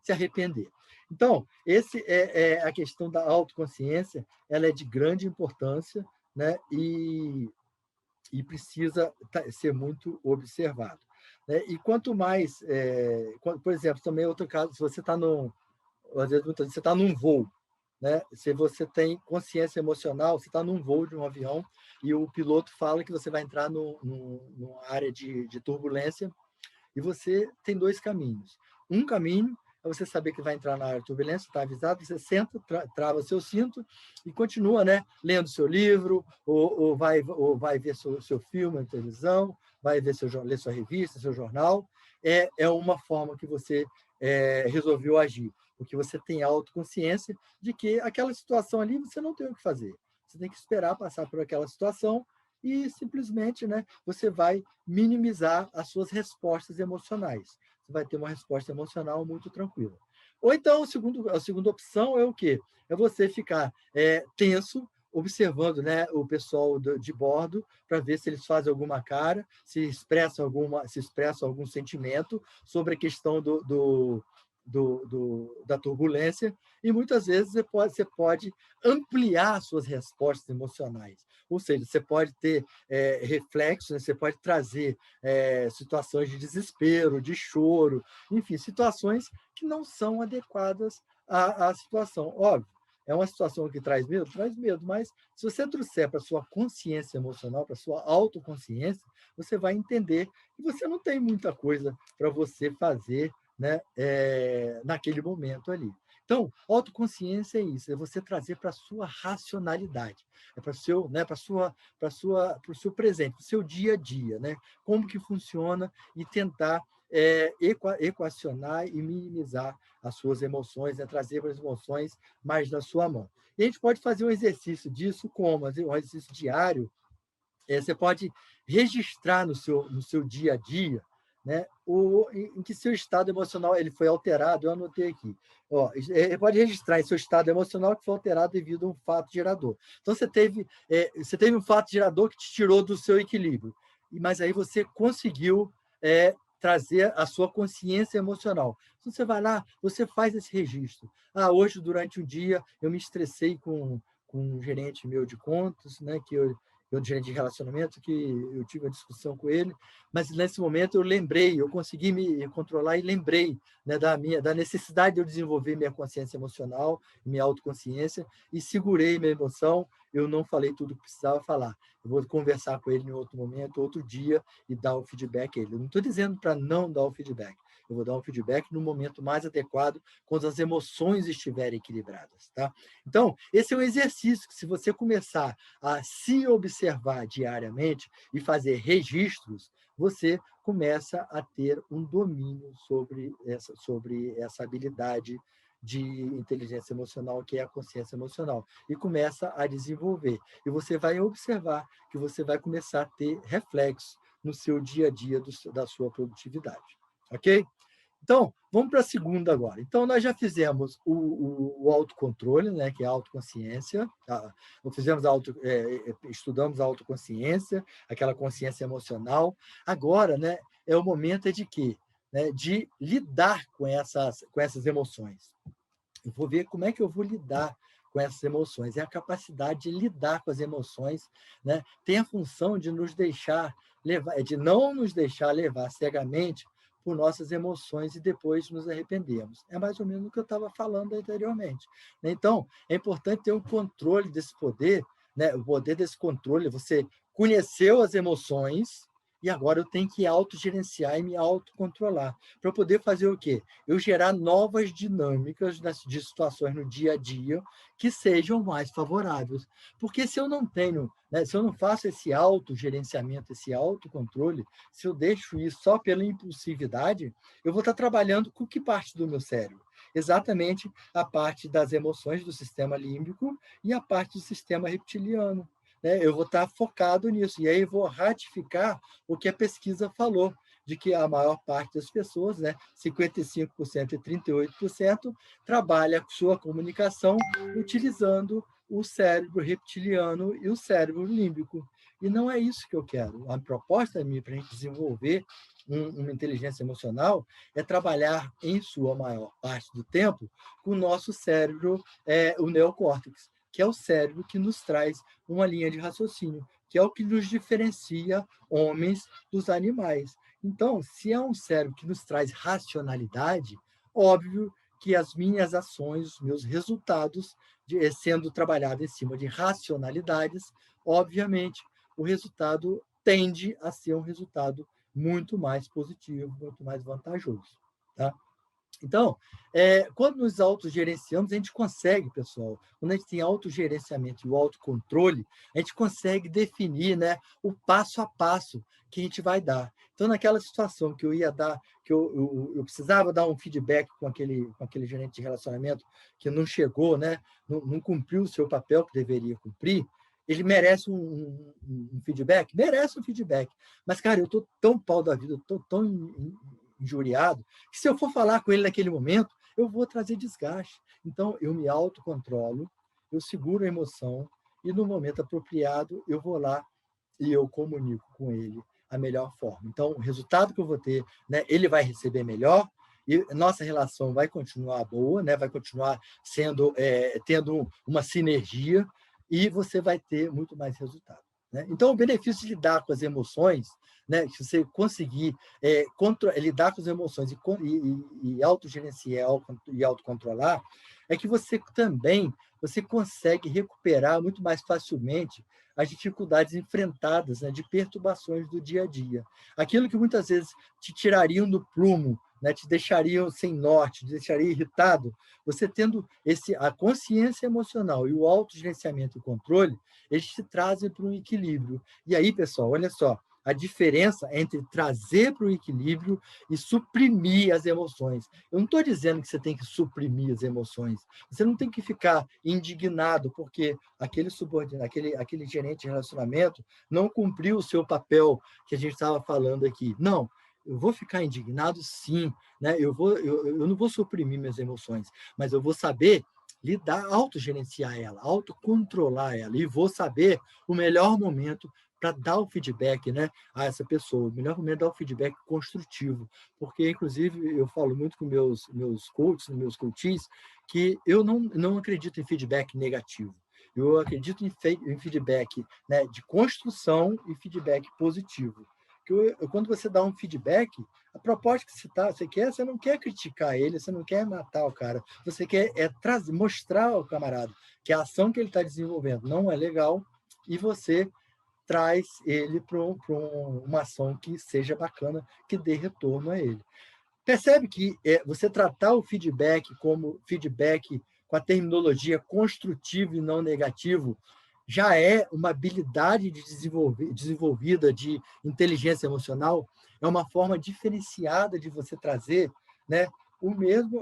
se arrepender. Então, esse é a questão da autoconsciência, ela é de grande importância, né, e precisa ser muito observado, né? E quanto mais, por exemplo, também outro caso, se você está às vezes você está num voo, né? Se você tem consciência emocional, você está num voo de um avião e o piloto fala que você vai entrar numa área de turbulência e você tem dois caminhos. Um caminho é você saber que vai entrar na área de turbulência, está avisado, você senta, trava seu cinto e continua, né, lendo seu livro, ou vai ver seu filme na televisão, vai ler sua revista, seu jornal. É uma forma que você resolveu agir, porque você tem autoconsciência de que aquela situação ali você não tem o que fazer. Você tem que esperar passar por aquela situação e simplesmente, né, você vai minimizar as suas respostas emocionais. Você vai ter uma resposta emocional muito tranquila. Ou então, a segunda opção é o quê? É você ficar tenso, observando, né, o pessoal de bordo, para ver se eles fazem alguma cara, se expressam algum sentimento sobre a questão da turbulência, e muitas vezes você pode ampliar suas respostas emocionais. Ou seja, você pode ter reflexos, né? Você pode trazer situações de desespero, de choro, enfim, situações que não são adequadas à situação. Óbvio, é uma situação que traz medo, mas se você trouxer para a sua consciência emocional, para a sua autoconsciência, você vai entender que você não tem muita coisa para você fazer, né, naquele momento ali. Então, autoconsciência é isso, é você trazer para a sua racionalidade, é para o seu, né, para o seu presente, para o seu dia a dia, né? Como que funciona e tentar equacionar e minimizar as suas emoções, né? Trazer as emoções mais da sua mão. E a gente pode fazer um exercício disso como um exercício diário. Você pode registrar no seu dia a dia, né, em que seu estado emocional ele foi alterado. Eu anotei aqui. Ó, pode registrar em seu estado emocional que foi alterado devido a um fato gerador. Então, você teve um fato gerador que te tirou do seu equilíbrio, mas aí você conseguiu trazer a sua consciência emocional. Então, você vai lá, você faz esse registro. Hoje, durante um dia, eu me estressei com um gerente meu de contas, né, que eu gerente de relacionamento, que eu tive uma discussão com ele, mas nesse momento eu consegui me controlar e lembrei, né, da necessidade de eu desenvolver minha consciência emocional, minha autoconsciência, e segurei minha emoção. Eu não falei tudo o que precisava falar. Eu vou conversar com ele em outro momento, outro dia, e dar o feedback a ele. Eu não estou dizendo para não dar o feedback. Eu vou dar um feedback no momento mais adequado, quando as emoções estiverem equilibradas, tá? Então, esse é um exercício que, se você começar a se observar diariamente e fazer registros, você começa a ter um domínio sobre essa habilidade de inteligência emocional, que é a consciência emocional, e começa a desenvolver. E você vai observar que você vai começar a ter reflexos no seu dia a dia da sua produtividade. Ok? Então, vamos para a segunda agora. Então, nós já fizemos o autocontrole, né, que é a autoconsciência. Estudamos a autoconsciência, aquela consciência emocional. Agora, né, é o momento de quê? Né, de lidar com essas emoções. Eu vou ver como é que eu vou lidar com essas emoções. É a capacidade de lidar com as emoções, né? Tem a função de nos deixar levar, de não nos deixar levar cegamente por nossas emoções e depois nos arrependermos. É mais ou menos o que eu estava falando anteriormente. Então, é importante ter um controle desse poder, né? O poder desse controle. Você conheceu as emoções e agora eu tenho que autogerenciar e me autocontrolar para poder fazer o quê? Eu gerar novas dinâmicas de situações no dia a dia que sejam mais favoráveis. Porque se eu não tenho, né, se eu não faço esse autogerenciamento, esse autocontrole, se eu deixo isso só pela impulsividade, eu vou estar trabalhando com que parte do meu cérebro? Exatamente a parte das emoções do sistema límbico e a parte do sistema reptiliano. Né? Eu vou estar focado nisso. E aí eu vou ratificar o que a pesquisa falou, de que a maior parte das pessoas, né, 55% e 38%, trabalha sua comunicação utilizando o cérebro reptiliano e o cérebro límbico. E não é isso que eu quero. A proposta minha para a gente desenvolver uma inteligência emocional é trabalhar, em sua maior parte do tempo, com o nosso cérebro, o neocórtex, que é o cérebro que nos traz uma linha de raciocínio, que é o que nos diferencia homens dos animais. Então, se é um cérebro que nos traz racionalidade, óbvio que as minhas ações, os meus resultados, sendo trabalhado em cima de racionalidades, obviamente, o resultado tende a ser um resultado muito mais positivo, muito mais vantajoso. Tá? Então, quando nos autogerenciamos, a gente consegue, pessoal, quando a gente tem autogerenciamento e o autocontrole, a gente consegue definir, né, o passo a passo que a gente vai dar. Então, naquela situação que eu ia dar, que eu precisava dar um feedback com aquele gerente de relacionamento que não chegou, né, não cumpriu o seu papel que deveria cumprir, ele merece um feedback? Merece um feedback. Mas, cara, eu estou tão pau da vida, eu estou tão injuriado, que se eu for falar com ele naquele momento, eu vou trazer desgaste. Então, eu me autocontrolo, eu seguro a emoção, e no momento apropriado, eu vou lá e eu comunico com ele a melhor forma. Então, o resultado que eu vou ter, né, ele vai receber melhor, e nossa relação vai continuar boa, né, vai continuar tendo uma sinergia, e você vai ter muito mais resultado. Né? Então, o benefício de lidar com as emoções, né, se você conseguir lidar com as emoções e autogerenciar e autocontrolar, é que você consegue recuperar muito mais facilmente as dificuldades enfrentadas, né, de perturbações do dia a dia. Aquilo que muitas vezes te tirariam do prumo, né, te deixariam sem norte, te deixaria irritado, você tendo a consciência emocional e o autogerenciamento e controle, eles te trazem para um equilíbrio. E aí, pessoal, olha só, a diferença entre trazer para o equilíbrio e suprimir as emoções. Eu não estou dizendo que você tem que suprimir as emoções. Você não tem que ficar indignado porque aquele subordinado, aquele gerente de relacionamento não cumpriu o seu papel que a gente estava falando aqui. Não, eu vou ficar indignado, sim, né? Eu não vou suprimir minhas emoções, mas eu vou saber lidar, autogerenciar ela, autocontrolar ela, e vou saber o melhor momento para dar o feedback, né, a essa pessoa. O melhor momento é dar o feedback construtivo, porque, inclusive, eu falo muito com meus coaches, meus coaches, que eu não acredito em feedback negativo. Eu acredito em feedback, né, de construção e feedback positivo. Quando você dá um feedback, a proposta que você não quer criticar ele, você não quer matar o cara, você quer mostrar ao camarada que a ação que ele está desenvolvendo não é legal e você traz ele para uma ação que seja bacana, que dê retorno a ele. Percebe que você tratar o feedback como feedback com a terminologia construtivo e não negativo já é uma habilidade desenvolvida de inteligência emocional, é uma forma diferenciada de você trazer, né,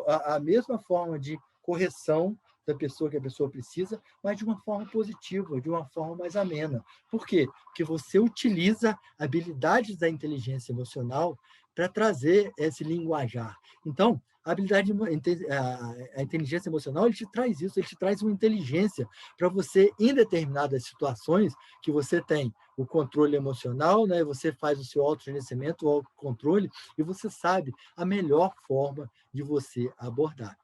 a mesma forma de correção da pessoa que a pessoa precisa, mas de uma forma positiva, de uma forma mais amena. Por quê? Porque você utiliza habilidades da inteligência emocional para trazer esse linguajar. Então, a inteligência emocional, ele te traz isso, ele te traz uma inteligência para você, em determinadas situações que você tem o controle emocional, né? Você faz o seu autogerenciamento, o autocontrole, e você sabe a melhor forma de você abordar.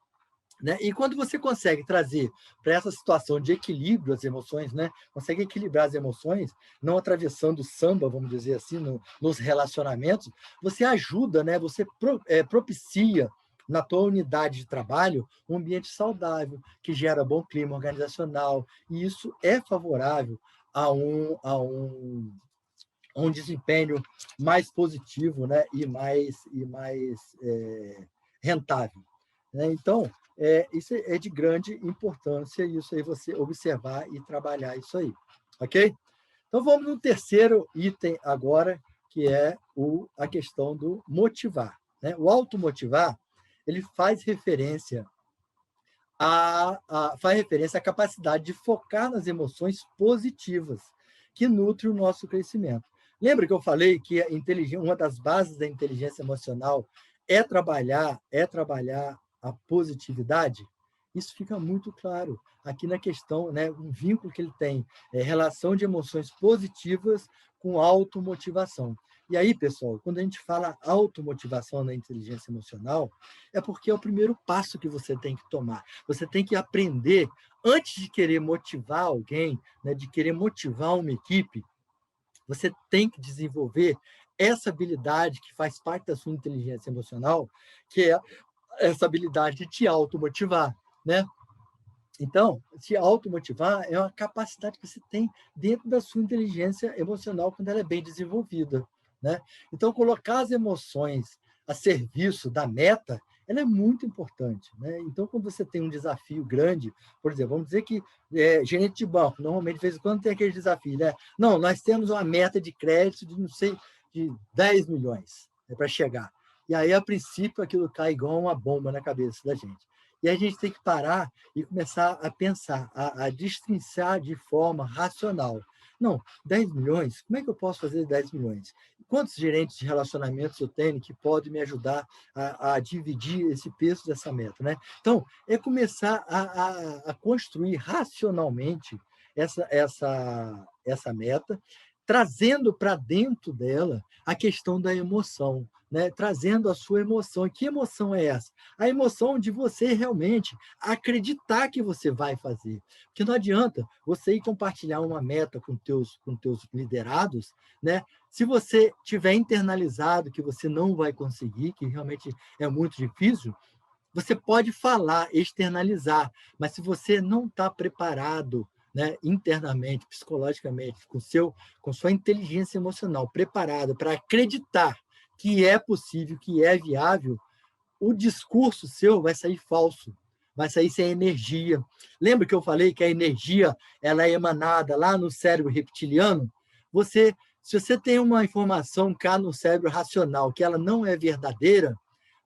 Né? E quando você consegue trazer para essa situação de equilíbrio as emoções, né? Consegue equilibrar as emoções, não atravessando o samba, vamos dizer assim, nos relacionamentos, você ajuda, né? Você propicia na tua unidade de trabalho um ambiente saudável, que gera bom clima organizacional, e isso é favorável a um desempenho mais positivo, né? e mais rentável. Né? Então, isso é de grande importância, isso aí você observar e trabalhar isso aí. Ok? Então, vamos no terceiro item agora, que é a questão do motivar. Né? O automotivar, ele faz referência à capacidade de focar nas emoções positivas, que nutrem o nosso crescimento. Lembra que eu falei que uma das bases da inteligência emocional é trabalhar a positividade? Isso fica muito claro aqui na questão, né, um vínculo que ele tem, relação de emoções positivas com automotivação. E aí, pessoal, quando a gente fala automotivação na inteligência emocional, é porque é o primeiro passo que você tem que tomar. Você tem que aprender, antes de querer motivar alguém, né, de querer motivar uma equipe, você tem que desenvolver essa habilidade que faz parte da sua inteligência emocional, que é essa habilidade de te automotivar, né? Então, se automotivar é uma capacidade que você tem dentro da sua inteligência emocional quando ela é bem desenvolvida, né? Então, colocar as emoções a serviço da meta, ela é muito importante, né? Então, quando você tem um desafio grande, por exemplo, vamos dizer que gerente de banco, normalmente, de vez em quando, tem aquele desafio, né? Não, nós temos uma meta de crédito de, não sei, de 10 milhões para chegar. E aí, a princípio, aquilo cai igual uma bomba na cabeça da gente. E a gente tem que parar e começar a pensar, a destrinçar de forma racional. Não, 10 milhões, como é que eu posso fazer 10 milhões? Quantos gerentes de relacionamentos eu tenho que podem me ajudar a dividir esse peso dessa meta? Né? Então, é começar a construir racionalmente essa meta, trazendo para dentro dela a questão da emoção, né? Trazendo a sua emoção. E que emoção é essa? A emoção de você realmente acreditar que você vai fazer. Porque não adianta você ir compartilhar uma meta com teus liderados, né? Se você tiver internalizado que você não vai conseguir, que realmente é muito difícil, Você pode falar, externalizar, mas se você não está preparado, né, internamente, psicologicamente, com sua inteligência emocional preparada para acreditar que é possível, que é viável, o discurso seu vai sair falso, vai sair sem energia. Lembra que eu falei que a energia ela é emanada lá no cérebro reptiliano? Se você tem uma informação cá no cérebro racional que ela não é verdadeira,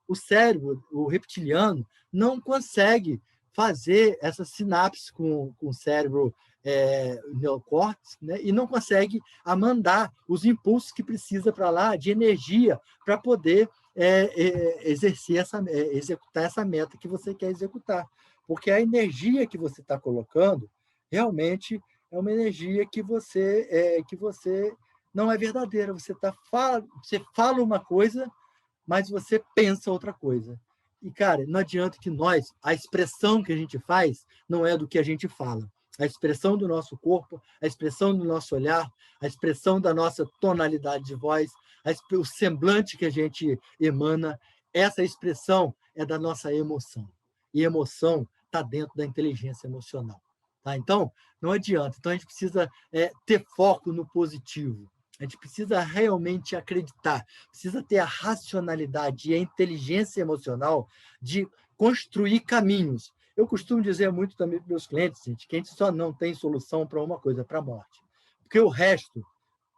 o cérebro, o reptiliano, não consegue fazer essa sinapse com o cérebro neocórtex, né? E não consegue mandar os impulsos que precisa para lá de energia para poder executar essa meta que você quer executar. Porque a energia que você está colocando realmente é uma energia que você não é verdadeira. Você fala uma coisa, mas você pensa outra coisa. E, cara, não adianta que a expressão que a gente faz não é do que a gente fala. A expressão do nosso corpo, a expressão do nosso olhar, a expressão da nossa tonalidade de voz, o semblante que a gente emana, essa expressão é da nossa emoção. E emoção está dentro da inteligência emocional. Tá? Então, não adianta. Então, a gente precisa ter foco no positivo. A gente precisa realmente acreditar, precisa ter a racionalidade e a inteligência emocional de construir caminhos. Eu costumo dizer muito também para os meus clientes, gente, que a gente só não tem solução para uma coisa, para a morte. Porque o resto,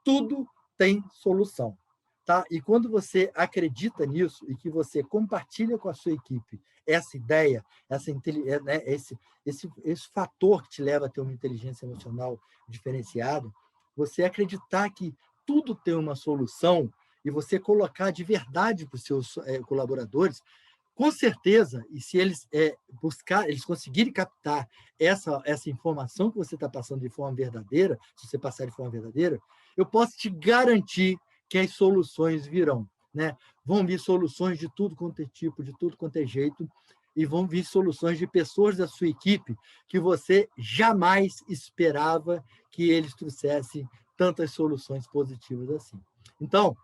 tudo tem solução. Tá? E quando você acredita nisso e que você compartilha com a sua equipe essa ideia, esse fator que te leva a ter uma inteligência emocional diferenciada, você acreditar que tudo tem uma solução e você colocar de verdade para os seus colaboradores, com certeza, e se eles eles conseguirem captar essa informação que você está passando de forma verdadeira, se você passar de forma verdadeira, eu posso te garantir que as soluções virão. Né? Vão vir soluções de tudo quanto é tipo, de tudo quanto é jeito, e vão vir soluções de pessoas da sua equipe que você jamais esperava que eles trouxessem tantas soluções positivas assim. Então,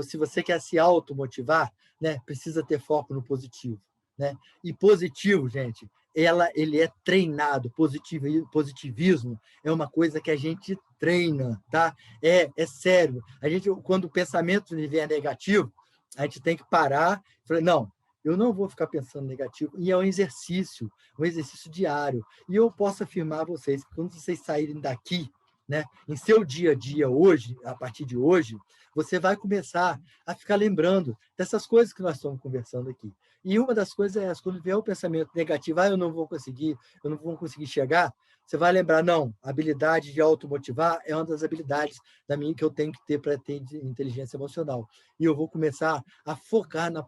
se você quer se automotivar, né, precisa ter foco no positivo. Né? E positivo, gente, ele é treinado. Positivismo é uma coisa que a gente treina, tá? É sério. Quando o pensamento vier negativo, a gente tem que parar e falar, não, eu não vou ficar pensando negativo. E é um exercício diário. E eu posso afirmar a vocês que quando vocês saírem daqui, né, em seu dia a dia hoje, a partir de hoje, você vai começar a ficar lembrando dessas coisas que nós estamos conversando aqui. E uma das coisas é essa, quando vier o pensamento negativo, eu não vou conseguir chegar, você vai lembrar, não, a habilidade de automotivar é uma das habilidades que eu tenho que ter para ter inteligência emocional. E eu vou começar a focar na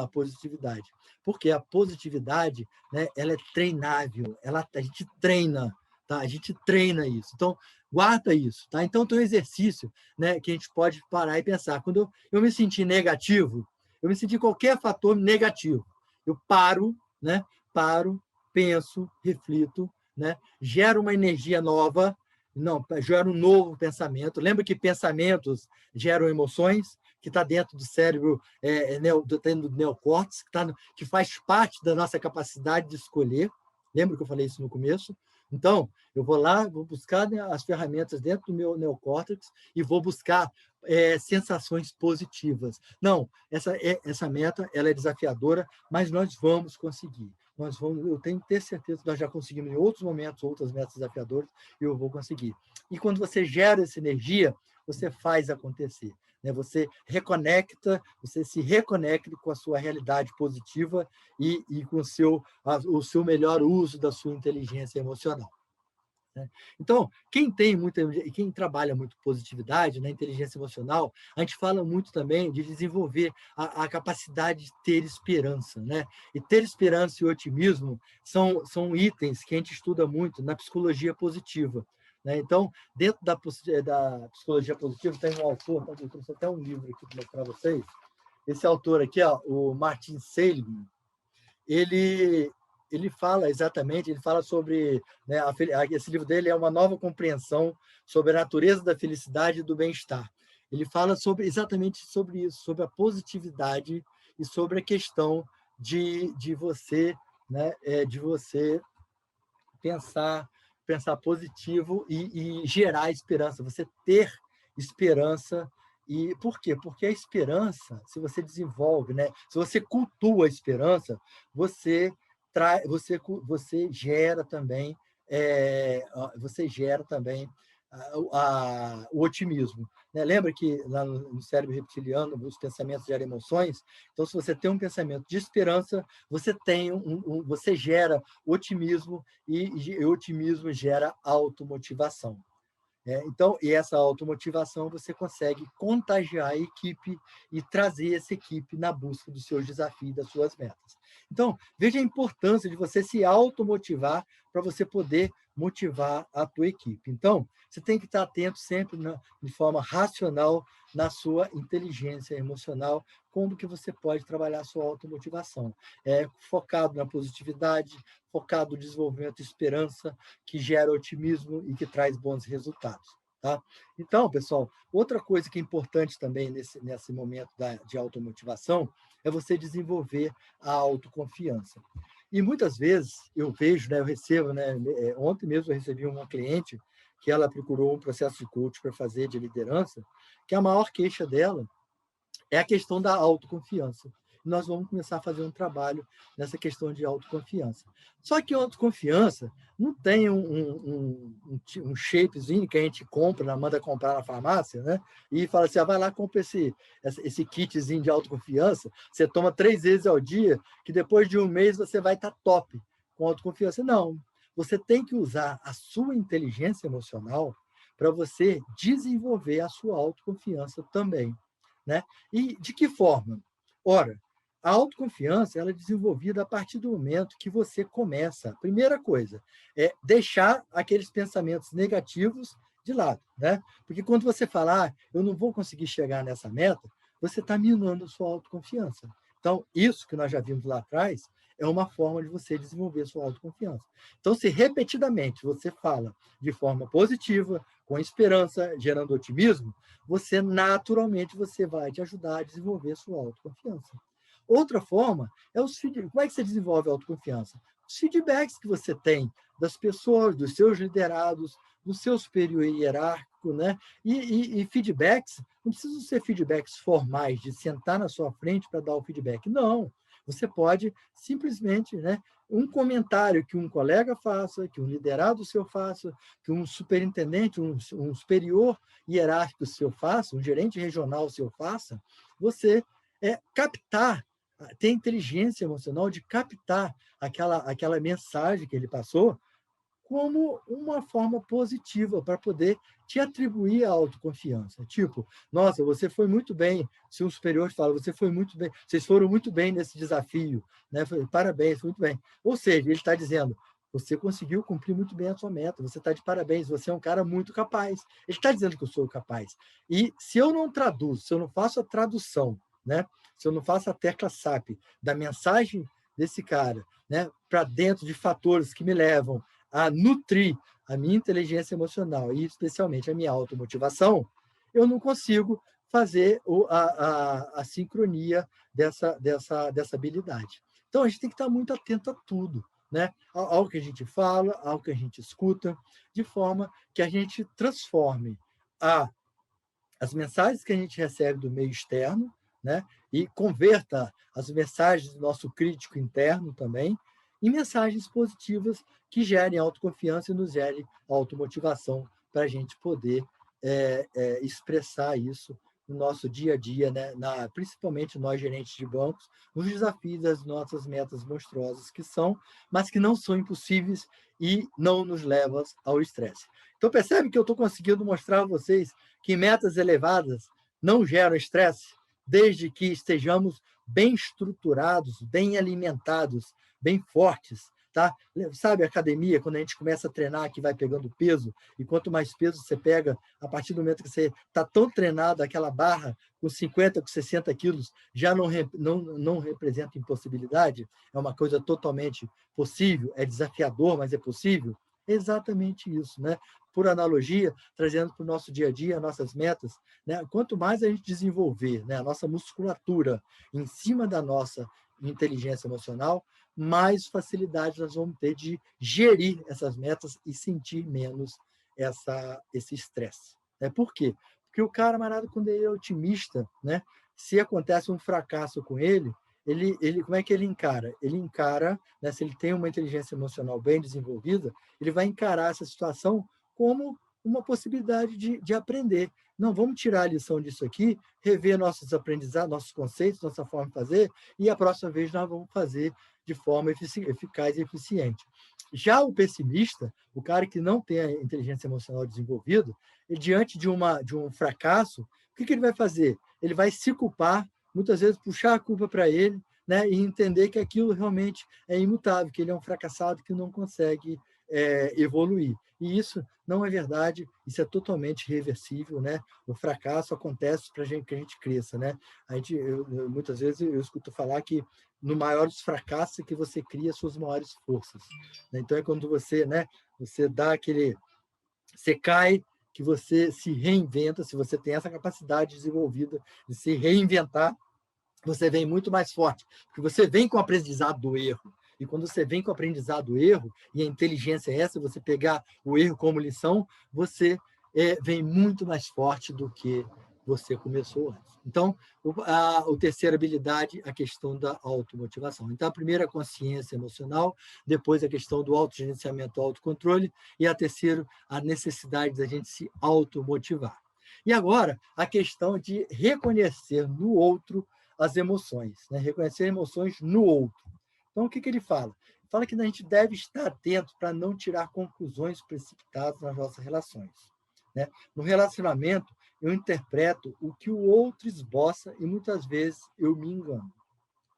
positividade. Porque a positividade, né, ela é treinável, a gente treina, tá? A gente treina isso. Então, guarda isso, tá? Então, tem um exercício, né, que a gente pode parar e pensar. Quando eu me sentir negativo, eu me sentir qualquer fator negativo, eu paro, né? Penso, reflito, né? Gero uma energia nova, gero um novo pensamento. Lembra que pensamentos geram emoções, que está dentro do cérebro, do neocórtex, que faz parte da nossa capacidade de escolher. Lembra que eu falei isso no começo? Então, eu vou lá, vou buscar, né, as ferramentas dentro do meu neocórtex e vou buscar sensações positivas. Não, essa meta ela é desafiadora, mas nós vamos conseguir. Eu tenho que ter certeza que nós já conseguimos em outros momentos, outras metas desafiadoras, e eu vou conseguir. E quando você gera essa energia, você faz acontecer. Né? Você se reconecta com a sua realidade positiva e com o seu melhor uso da sua inteligência emocional. Né? Então, quem trabalha muito positividade, na inteligência emocional, a gente fala muito também de desenvolver a capacidade de ter esperança. Né? E ter esperança e otimismo são itens que a gente estuda muito na psicologia positiva. Né? Então, dentro da psicologia positiva, tem um autor, eu trouxe até um livro aqui para mostrar para vocês. Esse autor aqui, ó, o Martin Seligman, ele fala exatamente, ele fala sobre, né, esse livro dele é uma nova compreensão sobre a natureza da felicidade e do bem-estar. Ele fala exatamente sobre isso, sobre a positividade e sobre a questão de você, né, de você pensar positivo e gerar esperança, você ter esperança. E por quê? Porque a esperança, se você desenvolve, né, se você cultua a esperança, você você gera também você gera também o otimismo. Né? Lembra que lá no cérebro reptiliano, os pensamentos geram emoções? Então, se você tem um pensamento de esperança, você tem você gera otimismo e o otimismo gera automotivação. Então, e essa automotivação você consegue contagiar a equipe e trazer essa equipe na busca dos seus desafios, das suas metas. Então, veja a importância de você se automotivar para você poder motivar a tua equipe. Então, você tem que estar atento sempre de forma racional na sua inteligência emocional, como que você pode trabalhar a sua automotivação. Focado na positividade, focado no desenvolvimento de esperança, que gera otimismo e que traz bons resultados. Tá? Então, pessoal, outra coisa que é importante também nesse momento de automotivação é você desenvolver a autoconfiança. E muitas vezes eu vejo, né, eu recebo, né, ontem mesmo eu recebi uma cliente que ela procurou um processo de coach para fazer de liderança, que a maior queixa dela é a questão da autoconfiança. Nós vamos começar a fazer um trabalho nessa questão de autoconfiança. Só que a autoconfiança não tem um shapezinho que a gente compra, manda comprar na farmácia, né? E fala assim, vai lá, compra esse kitzinho de autoconfiança, você toma 3 vezes ao dia, que depois de um mês você vai estar top com autoconfiança. Não, você tem que usar a sua inteligência emocional para você desenvolver a sua autoconfiança também. Né? E de que forma? Ora, a autoconfiança ela é desenvolvida a partir do momento que você começa. Primeira coisa é deixar aqueles pensamentos negativos de lado. Né? Porque quando você fala, eu não vou conseguir chegar nessa meta, você está minando a sua autoconfiança. Então, isso que nós já vimos lá atrás é uma forma de você desenvolver a sua autoconfiança. Então, se repetidamente você fala de forma positiva, com esperança, gerando otimismo, você naturalmente você vai te ajudar a desenvolver a sua autoconfiança. Outra forma é os feedbacks. Como é que você desenvolve a autoconfiança? Os feedbacks que você tem das pessoas, dos seus liderados, do seu superior hierárquico, né? E feedbacks, não precisam ser feedbacks formais, de sentar na sua frente para dar o feedback. Não. Você pode simplesmente, né, um comentário que um colega faça, que um liderado seu faça, que um superintendente, um superior hierárquico seu faça, um gerente regional seu faça, você captar, ter inteligência emocional de captar aquela mensagem que ele passou como uma forma positiva para poder te atribuir a autoconfiança. Tipo, nossa, você foi muito bem. Se um superior fala, você foi muito bem, vocês foram muito bem nesse desafio, né? Parabéns, muito bem. Ou seja, ele está dizendo, você conseguiu cumprir muito bem a sua meta, você está de parabéns, você é um cara muito capaz. Ele está dizendo que eu sou capaz. E se eu não traduzo, se eu não faço a tradução, né? Se eu não faço a tecla SAP da mensagem desse cara, né, para dentro de fatores que me levam a nutrir a minha inteligência emocional e especialmente a minha automotivação, eu não consigo fazer a sincronia dessa habilidade. Então, a gente tem que estar muito atento a tudo, né? Ao que a gente fala, ao que a gente escuta, de forma que a gente transforme as mensagens que a gente recebe do meio externo, né? E converta as mensagens do nosso crítico interno também em mensagens positivas que gerem autoconfiança e nos gerem automotivação para a gente poder expressar isso no nosso dia a dia, né? Principalmente nós, gerentes de bancos, nos desafios das nossas metas monstruosas que são, mas que não são impossíveis e não nos levam ao estresse. Então, percebe que eu estou conseguindo mostrar a vocês que metas elevadas não geram estresse, desde que estejamos bem estruturados, bem alimentados, bem fortes, tá? Sabe a academia, quando a gente começa a treinar, que vai pegando peso, e quanto mais peso você pega, a partir do momento que você está tão treinado, aquela barra com 50, com 60 quilos, já não representa impossibilidade, é uma coisa totalmente possível, é desafiador, mas é possível. É exatamente isso, né? Por analogia, trazendo para o nosso dia a dia, nossas metas, né? Quanto mais a gente desenvolver, né, a nossa musculatura em cima da nossa inteligência emocional, mais facilidade nós vamos ter de gerir essas metas e sentir menos esse estresse. Por quê? Porque o camarada, quando ele é otimista, né, se acontece um fracasso com ele como é que ele encara? Ele encara, né, se ele tem uma inteligência emocional bem desenvolvida, ele vai encarar essa situação como uma possibilidade de aprender. Não, vamos tirar a lição disso aqui, rever nossos aprendizados, nossos conceitos, nossa forma de fazer, e a próxima vez nós vamos fazer de forma eficaz e eficiente. Já o pessimista, o cara que não tem a inteligência emocional desenvolvida, diante de um fracasso, o que ele vai fazer? Ele vai se culpar, muitas vezes puxar a culpa para ele, né, e entender que aquilo realmente é imutável, que ele é um fracassado que não consegue evoluir. E isso não é verdade, isso é totalmente reversível, né? O fracasso acontece para que a gente cresça, né? Muitas vezes eu escuto falar que no maior dos fracassos é que você cria suas maiores forças, né? Então é quando você, né, você dá você cai, que você se reinventa. Se você tem essa capacidade desenvolvida de se reinventar, você vem muito mais forte, porque você vem com o aprendizado do erro. E quando você vem com o aprendizado do erro, e a inteligência é essa, você pegar o erro como lição, você vem muito mais forte do que você começou antes. Então, a terceira habilidade, a questão da automotivação. Então, a primeira, a consciência emocional, depois a questão do autogerenciamento, autocontrole, e a terceira, a necessidade da gente se automotivar. E agora, a questão de reconhecer no outro as emoções, né? Reconhecer emoções no outro. Então, o que ele fala? Fala que a gente deve estar atento para não tirar conclusões precipitadas nas nossas relações, né? No relacionamento, eu interpreto o que o outro esboça e muitas vezes eu me engano,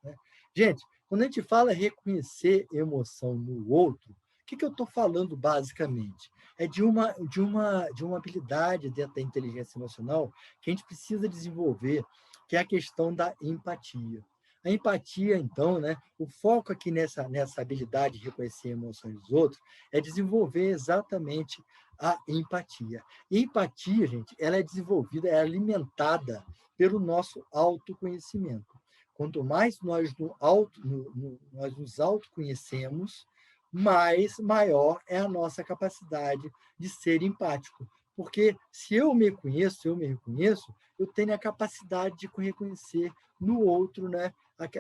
né? Gente, quando a gente fala reconhecer emoção no outro, o que eu estou falando basicamente? É de uma habilidade dentro da inteligência emocional que a gente precisa desenvolver, que é a questão da empatia. A empatia, então, né, o foco aqui nessa habilidade de reconhecer emoções dos outros é desenvolver exatamente a empatia. E empatia, gente, ela é desenvolvida, é alimentada pelo nosso autoconhecimento. Quanto mais nós nos autoconhecemos, mais maior é a nossa capacidade de ser empático. Porque se eu me conheço, se eu me reconheço, eu tenho a capacidade de reconhecer no outro, né,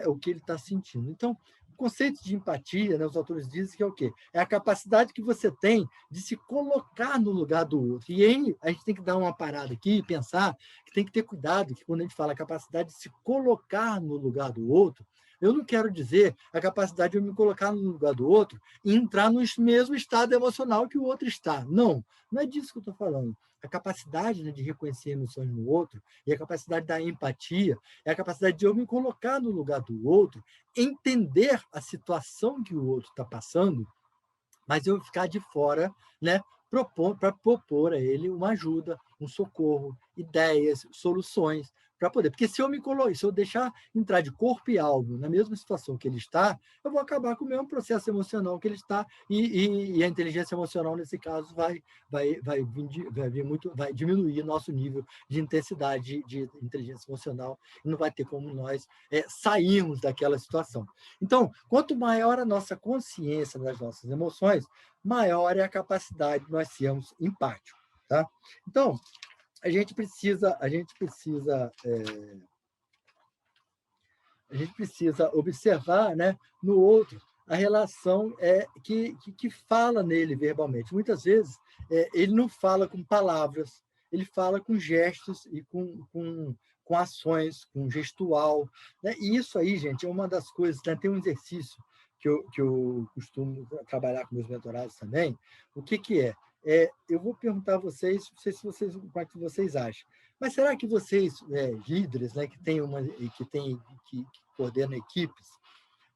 o que ele está sentindo. Então, o conceito de empatia, né, os autores dizem que é o quê? É a capacidade que você tem de se colocar no lugar do outro. E aí a gente tem que dar uma parada aqui e pensar que tem que ter cuidado, que quando a gente fala a capacidade de se colocar no lugar do outro, eu não quero dizer a capacidade de eu me colocar no lugar do outro e entrar no mesmo estado emocional que o outro está. Não, não é disso que eu estou falando. A capacidade, né, de reconhecer emoções no outro e a capacidade da empatia é a capacidade de eu me colocar no lugar do outro, entender a situação que o outro está passando, mas eu ficar de fora, né, para propor a ele uma ajuda, um socorro, ideias, soluções para poder. Porque se eu deixar entrar de corpo e alma na mesma situação que ele está, eu vou acabar com o mesmo processo emocional que ele está, e a inteligência emocional, nesse caso, vai diminuir nosso nível de intensidade de inteligência emocional, e não vai ter como nós sairmos daquela situação. Então, quanto maior a nossa consciência das nossas emoções, maior é a capacidade de nós sermos empáticos, tá? Então, a gente precisa observar, né, no outro a relação que fala nele verbalmente. Muitas vezes ele não fala com palavras, ele fala com gestos e com ações, com gestual, né? E isso aí, gente, é uma das coisas, né? Tem um exercício que eu costumo trabalhar com meus mentorados também. O que é? Eu vou perguntar a vocês, não sei se vocês, o que vocês acham, mas será que vocês, líderes, né, que coordenam equipes,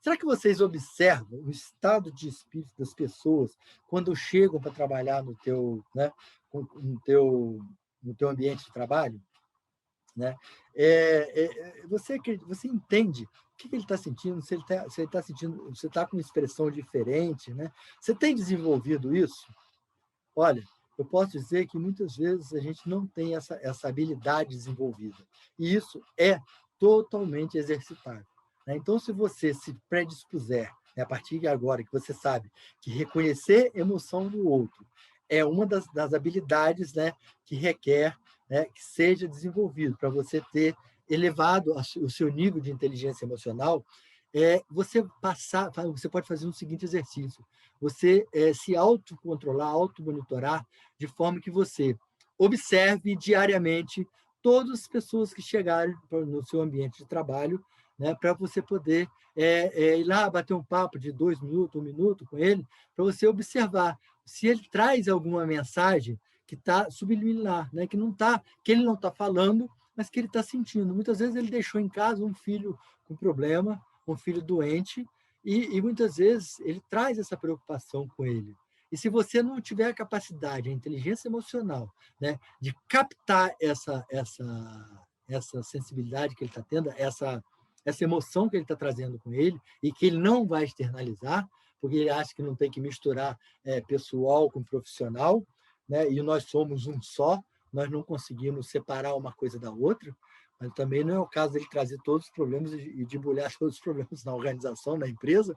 será que vocês observam o estado de espírito das pessoas quando chegam para trabalhar né, no teu ambiente de trabalho? Né? Você entende o que ele está sentindo, se ele está sentindo, você está com uma expressão diferente, né? Você tem desenvolvido isso? Olha, eu posso dizer que muitas vezes a gente não tem essa habilidade desenvolvida. E isso é totalmente exercitável. né? Então, se você se predispuser, né, a partir de agora, que você sabe que reconhecer emoção do outro é uma das habilidades, né, que requer, né, que seja desenvolvido para você ter elevado o seu nível de inteligência emocional, você pode fazer um seguinte exercício: você se autocontrolar, automonitorar, de forma que você observe diariamente todas as pessoas que chegarem no seu ambiente de trabalho, né, para você poder ir lá bater um papo de 2 minutos, 1 minuto com ele, para você observar se ele traz alguma mensagem que está subliminar, né, que ele não está falando, mas que ele está sentindo. Muitas vezes ele deixou em casa um filho com problema, um filho doente, e muitas vezes ele traz essa preocupação com ele. E se você não tiver a capacidade, a inteligência emocional, né, de captar essa sensibilidade que ele está tendo, essa emoção que ele está trazendo com ele, e que ele não vai externalizar, porque ele acha que não tem que misturar pessoal com profissional, né, e nós somos um só, nós não conseguimos separar uma coisa da outra, mas também não é o caso dele trazer todos os problemas e debulhar todos os problemas na organização, na empresa.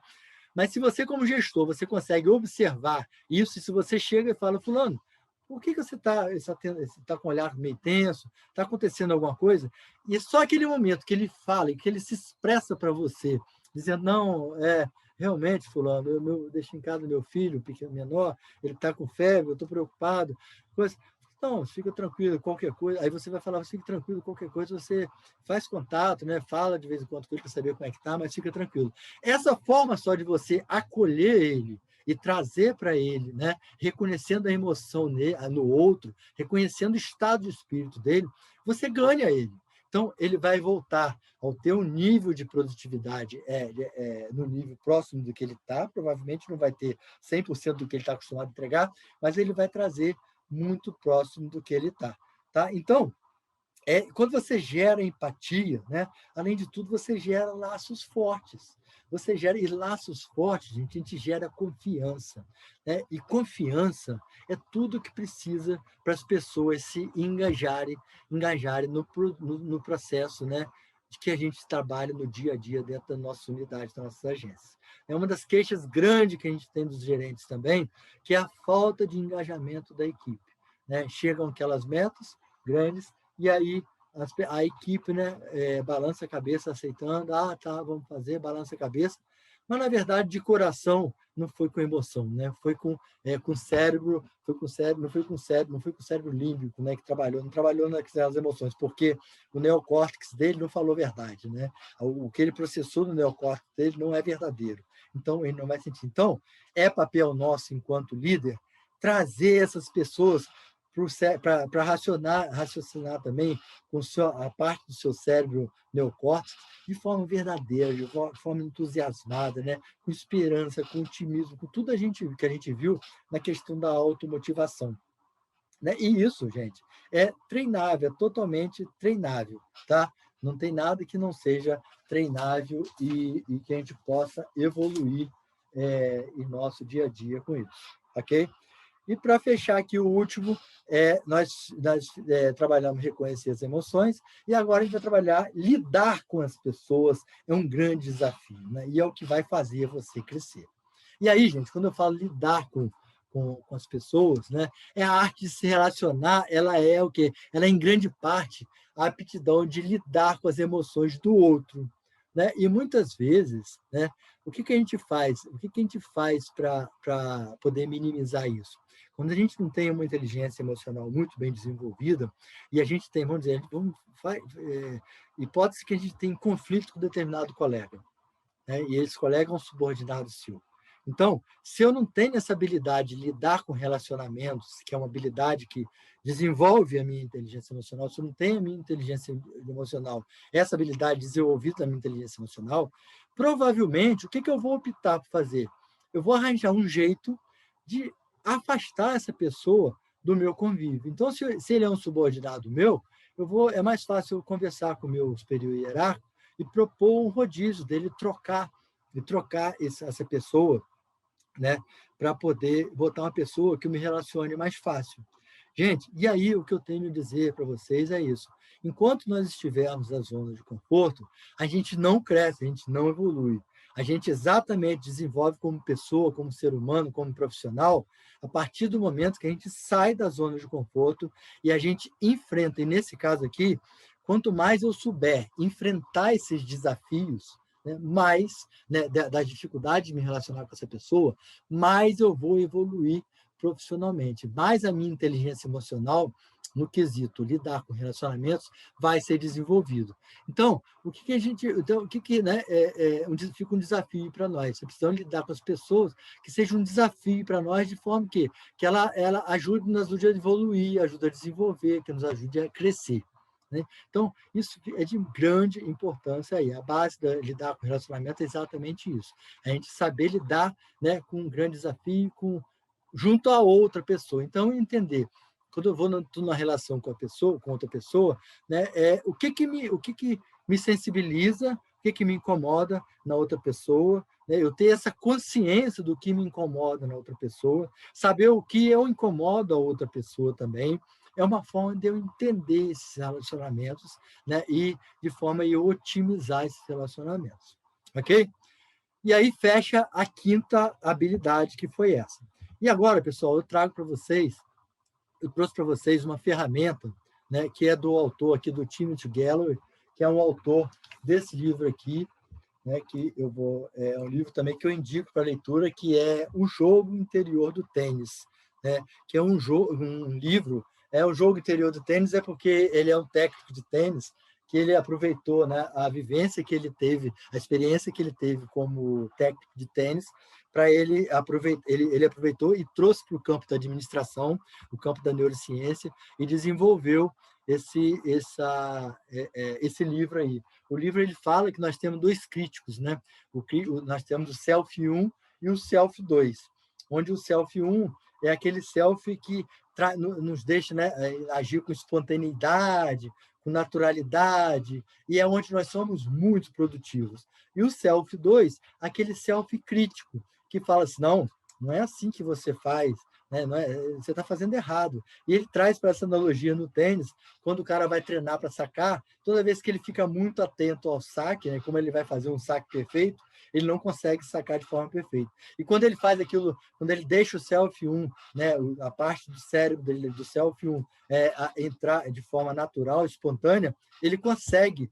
Mas se você, como gestor, você consegue observar isso, e se você chega e fala, fulano, por que você está com o olhar meio tenso? Está acontecendo alguma coisa? E é só aquele momento que ele fala e que ele se expressa para você, dizendo, não, realmente, fulano, eu deixo em casa meu filho, pequeno menor, ele está com febre, eu estou preocupado. Coisa. Não, fica tranquilo, qualquer coisa. Aí você vai falar, fica tranquilo, qualquer coisa, você faz contato, né? Fala de vez em quando com ele para saber como é que está, mas fica tranquilo. Essa forma só de você acolher ele e trazer para ele, né? Reconhecendo a emoção no outro, reconhecendo o estado de espírito dele, você ganha ele. Então, ele vai voltar ao teu nível de produtividade no nível próximo do que ele está, provavelmente não vai ter 100% do que ele está acostumado a entregar, mas ele vai trazer muito próximo do que ele está. Tá? Então, quando você gera empatia, né? Além de tudo, você gera laços fortes. E laços fortes, a gente gera confiança. Né? E confiança é tudo que precisa para as pessoas se engajarem no processo, né? De que a gente trabalha no dia a dia dentro da nossa unidade, das nossas agências. É uma das queixas grandes que a gente tem dos gerentes também, que é a falta de engajamento da equipe. Né? Chegam aquelas metas grandes, e aí a equipe, né, balança a cabeça aceitando, tá, vamos fazer, balança a cabeça, mas na verdade de coração não foi com emoção, né? Foi com cérebro, não foi com o cérebro límbico, né, que não trabalhou nas emoções, porque o neocórtex dele não falou verdade, né? O que ele processou no neocórtex dele não é verdadeiro, então ele não vai sentir. Então é papel nosso enquanto líder trazer essas pessoas para raciocinar também com a parte do seu cérebro neocórtex de forma verdadeira, de forma entusiasmada, né? Com esperança, com otimismo, com tudo que a gente viu na questão da automotivação. Né? E isso, gente, é treinável, é totalmente treinável. Tá? Não tem nada que não seja treinável e que a gente possa evoluir em nosso dia a dia com isso. Ok? E para fechar aqui o último, nós trabalhamos reconhecer as emoções, e agora a gente vai trabalhar lidar com as pessoas, é um grande desafio, né? E é o que vai fazer você crescer. E aí, gente, quando eu falo lidar com as pessoas, né, é a arte de se relacionar, ela é o quê? Ela é, em grande parte, a aptidão de lidar com as emoções do outro. Né? E muitas vezes, né, o que a gente faz? O que a gente faz para poder minimizar isso? Quando a gente não tem uma inteligência emocional muito bem desenvolvida, e a gente tem, vamos dizer, hipótese que a gente tem conflito com determinado colega, né? E esse colega é um subordinado seu. Então, se eu não tenho essa habilidade de lidar com relacionamentos, que é uma habilidade que desenvolve a minha inteligência emocional, se eu não tenho a minha inteligência emocional, essa habilidade desenvolvida na minha inteligência emocional, provavelmente, o que eu vou optar por fazer? Eu vou arranjar um jeito de afastar essa pessoa do meu convívio. Então, se ele é um subordinado meu, é mais fácil eu conversar com o meu superior hierárquico e propor um rodízio dele trocar essa pessoa, né, para poder botar uma pessoa que me relacione mais fácil. Gente, e aí o que eu tenho a dizer para vocês é isso. Enquanto nós estivermos na zona de conforto, a gente não cresce, a gente não evolui. A gente exatamente desenvolve como pessoa, como ser humano, como profissional, a partir do momento que a gente sai da zona de conforto e a gente enfrenta. E nesse caso aqui, quanto mais eu souber enfrentar esses desafios, né, mais, né, das dificuldades de me relacionar com essa pessoa, mais eu vou evoluir profissionalmente, mais a minha inteligência emocional no quesito lidar com relacionamentos vai ser desenvolvido. Então, né, fica um desafio para nós. Você precisa lidar com as pessoas que seja um desafio para nós de forma que ela ajude nos a evoluir, ajude a desenvolver, que nos ajude a crescer. Né? Então, isso é de grande importância aí. A base de lidar com relacionamento é exatamente isso. A gente saber lidar, né, com um grande desafio, junto a outra pessoa. Então, entender, quando eu vou numa relação com a pessoa, com outra pessoa, né, o que me sensibiliza, o que me incomoda na outra pessoa, né, eu ter essa consciência do que me incomoda na outra pessoa, saber o que eu incomodo a outra pessoa também, é uma forma de eu entender esses relacionamentos, né, e de forma a eu otimizar esses relacionamentos. Ok? E aí fecha a quinta habilidade, que foi essa. E agora, pessoal, eu trouxe para vocês uma ferramenta, né, que é do autor aqui, do Timothy Galloway, que é um autor desse livro aqui, né, que é um livro também que eu indico para leitura, que é O Jogo Interior do Tênis, né, que é um livro, o Jogo Interior do Tênis é porque ele é um técnico de tênis que ele aproveitou, né, a vivência que ele teve, a experiência que ele teve como técnico de tênis, para ele aproveitou e trouxe para o campo da administração, o campo da neurociência, e desenvolveu esse livro aí. O livro ele fala que nós temos dois críticos, né? Nós temos o Self 1 e o Self 2, onde o Self 1 é aquele self que nos deixa, né, agir com espontaneidade, com naturalidade, e é onde nós somos muito produtivos. E o Self 2, aquele self crítico, que fala assim, não é assim que você faz, né? Você está fazendo errado. E ele traz para essa analogia no tênis, quando o cara vai treinar para sacar, toda vez que ele fica muito atento ao saque, né, como ele vai fazer um saque perfeito, ele não consegue sacar de forma perfeita. E quando ele faz aquilo, quando ele deixa o self 1, né, a parte do cérebro dele, do self 1, entrar de forma natural, espontânea, ele consegue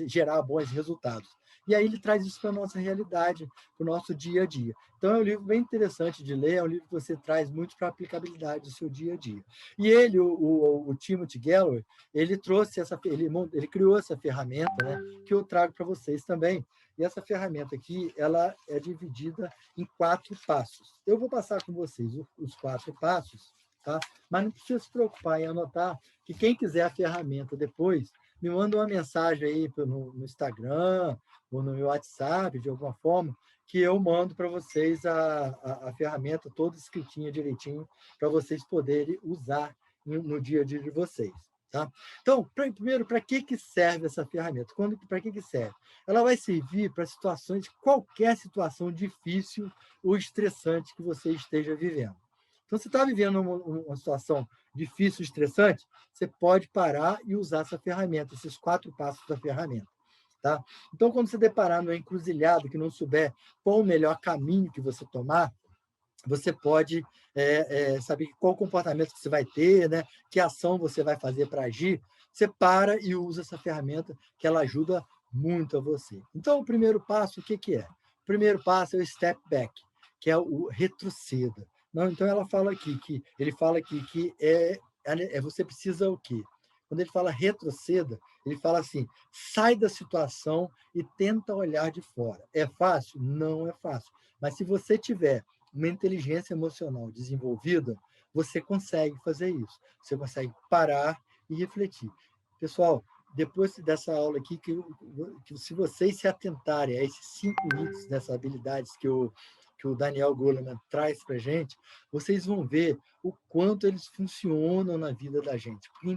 gerar bons resultados. E aí ele traz isso para a nossa realidade, para o nosso dia a dia. Então, é um livro bem interessante de ler, é um livro que você traz muito para a aplicabilidade do seu dia a dia. E ele, o Timothy Galloway, ele criou essa ferramenta, né, que eu trago para vocês também. E essa ferramenta aqui, ela é dividida em 4 passos. Eu vou passar com vocês os 4 passos, tá? Mas não precisa se preocupar em anotar, que quem quiser a ferramenta depois, me manda uma mensagem aí no Instagram ou no meu WhatsApp, de alguma forma, que eu mando para vocês a ferramenta toda escritinha direitinho, para vocês poderem usar no dia a dia de vocês. Tá? Então, primeiro, para que serve essa ferramenta? Para que serve? Ela vai servir para qualquer situação difícil ou estressante que você esteja vivendo. Então, se está vivendo uma situação difícil, estressante, você pode parar e usar essa ferramenta, esses 4 passos da ferramenta. Tá? Então, quando você deparar numa encruzilhada que não souber qual o melhor caminho que você tomar, você pode saber qual comportamento que você vai ter, né? Que ação você vai fazer para agir. Você para e usa essa ferramenta, que ela ajuda muito a você. Então, o primeiro passo, o que é? O primeiro passo é o step back, que é o retroceda. Não, então, ele fala aqui que você precisa o quê? Quando ele fala retroceda, ele fala assim, sai da situação e tenta olhar de fora. É fácil? Não é fácil. Mas se você tiver uma inteligência emocional desenvolvida, você consegue fazer isso. Você consegue parar e refletir. Pessoal, depois dessa aula aqui, que se vocês se atentarem a esses 5 itens dessas habilidades que o Daniel Goleman traz para a gente, vocês vão ver o quanto eles funcionam na vida da gente. Porque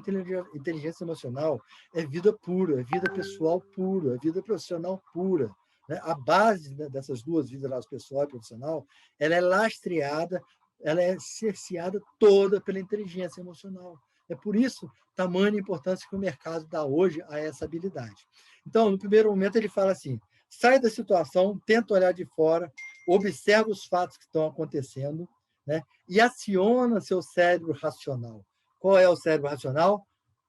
inteligência emocional é vida pura, é vida pessoal pura, é vida profissional pura. Né? A base, né, dessas duas vidas, pessoal e profissional, ela é lastreada ela é cerceada toda pela inteligência emocional. É por isso tamanha importância que o mercado dá hoje a essa habilidade. Então, no primeiro momento, ele fala assim: sai da situação, tenta olhar de fora, observa os fatos que estão acontecendo, né, e aciona seu cérebro racional. Qual é o cérebro racional?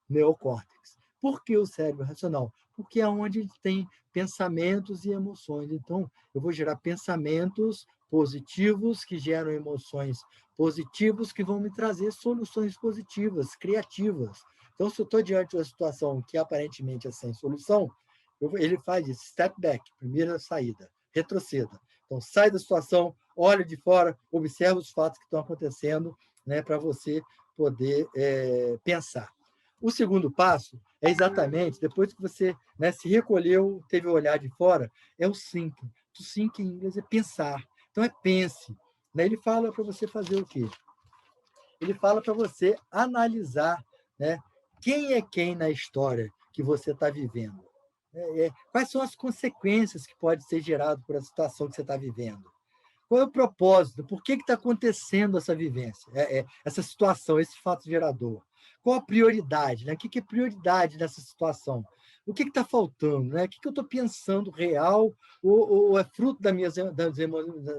Neocórtex. Por que o cérebro racional? Porque é onde tem pensamentos e emoções. Então, eu vou gerar pensamentos positivos que geram emoções positivas que vão me trazer soluções positivas, criativas. Então, se eu estou diante de uma situação que aparentemente é sem solução, ele faz isso, step back, primeira saída, retroceda. Então, sai da situação, olha de fora, observa os fatos que estão acontecendo, né, para você poder pensar. O segundo passo é exatamente, depois que você, né, se recolheu, teve o olhar de fora, é o thinking. O thinking em inglês é pensar. Então, é pense. Né? Ele fala para você fazer o quê? Ele fala para você analisar, né, quem é quem na história que você está vivendo. Quais são as consequências que pode ser gerado por a situação que você está vivendo? Qual é o propósito? Por que está acontecendo essa vivência, essa situação, esse fato gerador? Qual a prioridade? Né? O que é prioridade nessa situação? O que está faltando? Né? O que eu estou pensando real ou é fruto da minha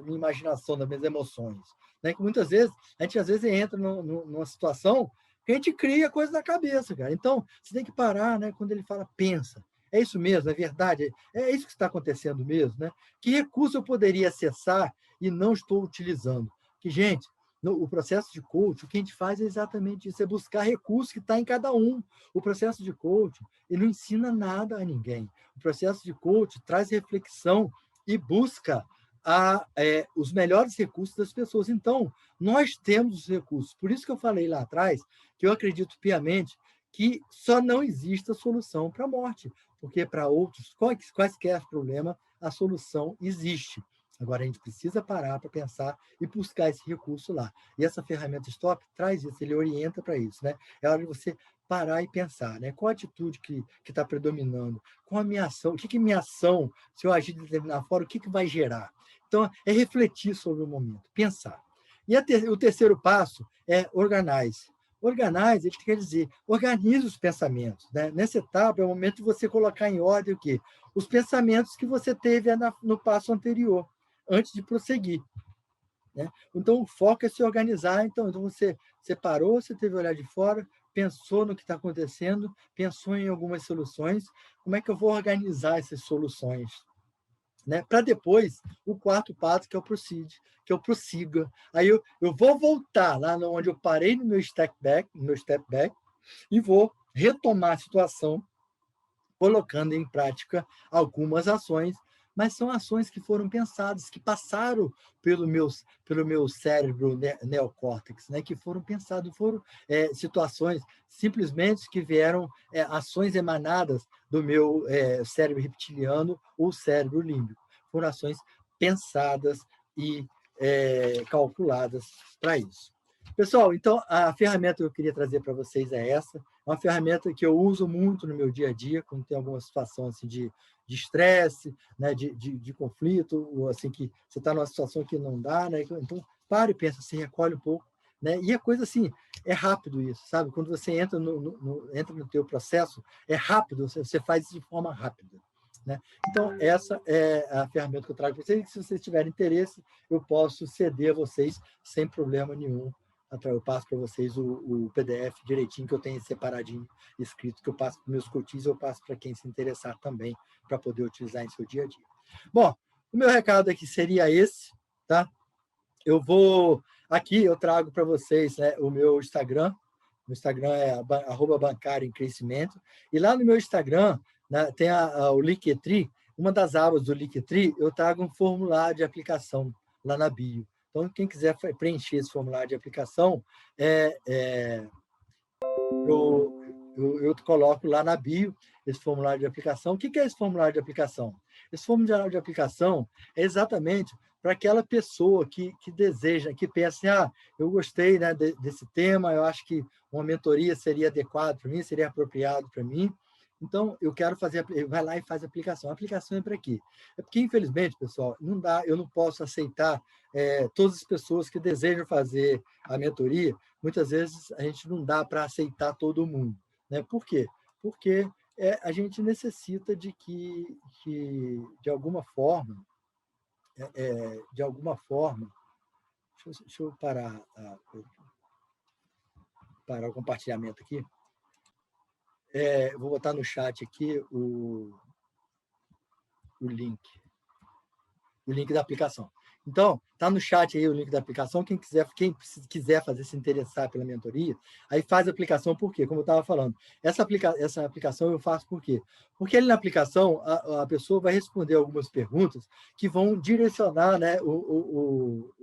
imaginação, das minhas emoções? Né? Que muitas vezes, a gente às vezes entra numa situação que a gente cria coisa na cabeça, cara. Então, você tem que parar, né? Quando ele fala, pensa. É isso mesmo, é verdade? É isso que está acontecendo mesmo, né? Que recurso eu poderia acessar e não estou utilizando? Que, gente, o processo de coaching, o que a gente faz é exatamente isso, é buscar recursos que está em cada um. O processo de coaching, ele não ensina nada a ninguém. O processo de coaching traz reflexão e busca os melhores recursos das pessoas. Então, nós temos os recursos. Por isso que eu falei lá atrás, que eu acredito piamente que só não existe a solução para a morte, porque para outros, quaisquer problemas, a solução existe. Agora, a gente precisa parar para pensar e buscar esse recurso lá. E essa ferramenta Stop traz isso, ele orienta para isso. Né? É hora de você parar e pensar, né? Qual a atitude que está predominando? Qual a minha ação? O que é minha ação? Se eu agir de determinada forma, o que vai gerar? Então, é refletir sobre o momento, pensar. E o terceiro passo é organize. Organize, ele quer dizer, organize os pensamentos. Né? Nessa etapa, é o momento de você colocar em ordem o quê? Os pensamentos que você teve no passo anterior, antes de prosseguir. Né? Então, o foco é se organizar. Então você parou, você teve o olhar de fora, pensou no que está acontecendo, pensou em algumas soluções. Como é que eu vou organizar essas soluções? Né? Para depois, o quarto passo, que é o proceed, que eu prossiga. Aí eu vou voltar lá onde eu parei no meu step back, e vou retomar a situação, colocando em prática algumas ações, mas são ações que foram pensadas, que passaram pelo meu cérebro neocórtex, né? Que foram pensadas, foram situações simplesmente que vieram ações emanadas do meu cérebro reptiliano ou cérebro límbico. Foram ações pensadas e calculadas para isso. Pessoal, então, a ferramenta que eu queria trazer para vocês é essa. É uma ferramenta que eu uso muito no meu dia a dia, quando tem alguma situação assim, de estresse, né, de conflito, ou assim, que você está numa situação que não dá, né? Então, pare e pensa, se recolhe um pouco. Né? E a coisa assim, é rápido isso, sabe? Quando você entra no teu processo, é rápido, você faz isso de forma rápida. Né? Então, essa é a ferramenta que eu trago para vocês, e se vocês tiverem interesse, eu posso ceder a vocês sem problema nenhum. Eu passo para vocês o PDF direitinho, que eu tenho separadinho, escrito, que eu passo para meus coaches, eu passo para quem se interessar também, para poder utilizar em seu dia a dia. Bom, o meu recado aqui seria esse, tá? Aqui eu trago para vocês, né, o meu Instagram. O Instagram é @bancário em crescimento. E lá no meu Instagram, né, tem o Linktree. Uma das abas do Linktree, eu trago um formulário de aplicação lá na bio. Então, quem quiser preencher esse formulário de aplicação, eu coloco lá na bio esse formulário de aplicação. O que é esse formulário de aplicação? Esse formulário de aplicação é exatamente para aquela pessoa que deseja, que pensa assim, eu gostei, né, desse tema, eu acho que uma mentoria seria adequado para mim, seria apropriado para mim, Então, eu quero fazer, vai lá e faz a aplicação. A aplicação é para quê? É porque, infelizmente, pessoal, não dá, eu não posso aceitar todas as pessoas que desejam fazer a mentoria. Muitas vezes a gente não dá para aceitar todo mundo, né? Por quê? Porque a gente necessita de que de alguma forma, deixa eu parar o compartilhamento aqui. Vou botar no chat aqui o link da aplicação. Então, está no chat aí o link da aplicação. Quem quiser fazer, se interessar pela mentoria, aí faz a aplicação. Por quê? Como eu estava falando, essa aplicação eu faço por quê? Porque ali na aplicação, a pessoa vai responder algumas perguntas que vão direcionar, né, o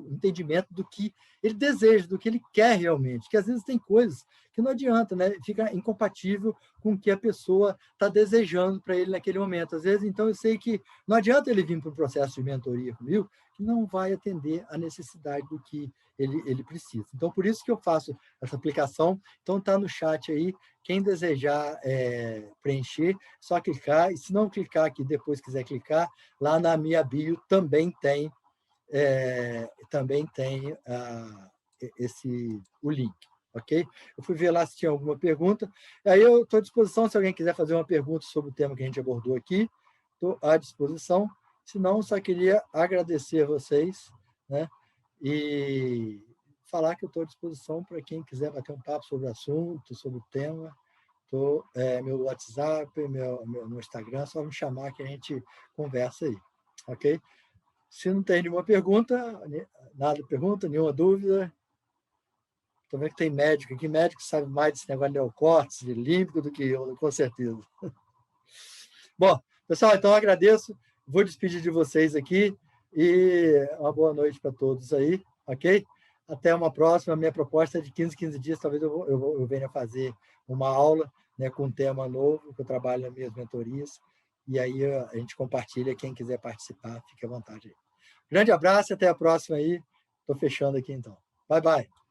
entendimento do que ele deseja, do que ele quer realmente. Que às vezes tem coisas que não adianta, né? Fica incompatível com o que a pessoa está desejando para ele naquele momento. Às vezes, então, eu sei que não adianta ele vir para um processo de mentoria comigo, que não vai atender a necessidade do que ele precisa. Então, por isso que eu faço essa aplicação. Então, está no chat aí. Quem desejar preencher, só clicar. E se não clicar aqui, depois quiser clicar, lá na minha bio também tem o link. Ok? Eu fui ver lá se tinha alguma pergunta. Aí eu estou à disposição, se alguém quiser fazer uma pergunta sobre o tema que a gente abordou aqui, estou à disposição. Se não, só queria agradecer a vocês, né? E falar que eu estou à disposição para quem quiser bater um papo sobre o assunto, sobre o tema. Meu WhatsApp, meu Instagram, só me chamar que a gente conversa aí. Ok? Se não tem nenhuma pergunta, nenhuma dúvida, estou vendo que tem médico aqui, médico sabe mais desse negócio de neocórtex, de límbico do que eu, com certeza. Bom, pessoal, então eu agradeço, vou despedir de vocês aqui e uma boa noite para todos aí, ok? Até uma próxima. A minha proposta é de 15 dias, talvez eu venha fazer uma aula, né, com um tema novo, que eu trabalho nas minhas mentorias, e aí a gente compartilha, quem quiser participar, fique à vontade aí. Grande abraço e até a próxima aí. Estou fechando aqui então. Bye, bye.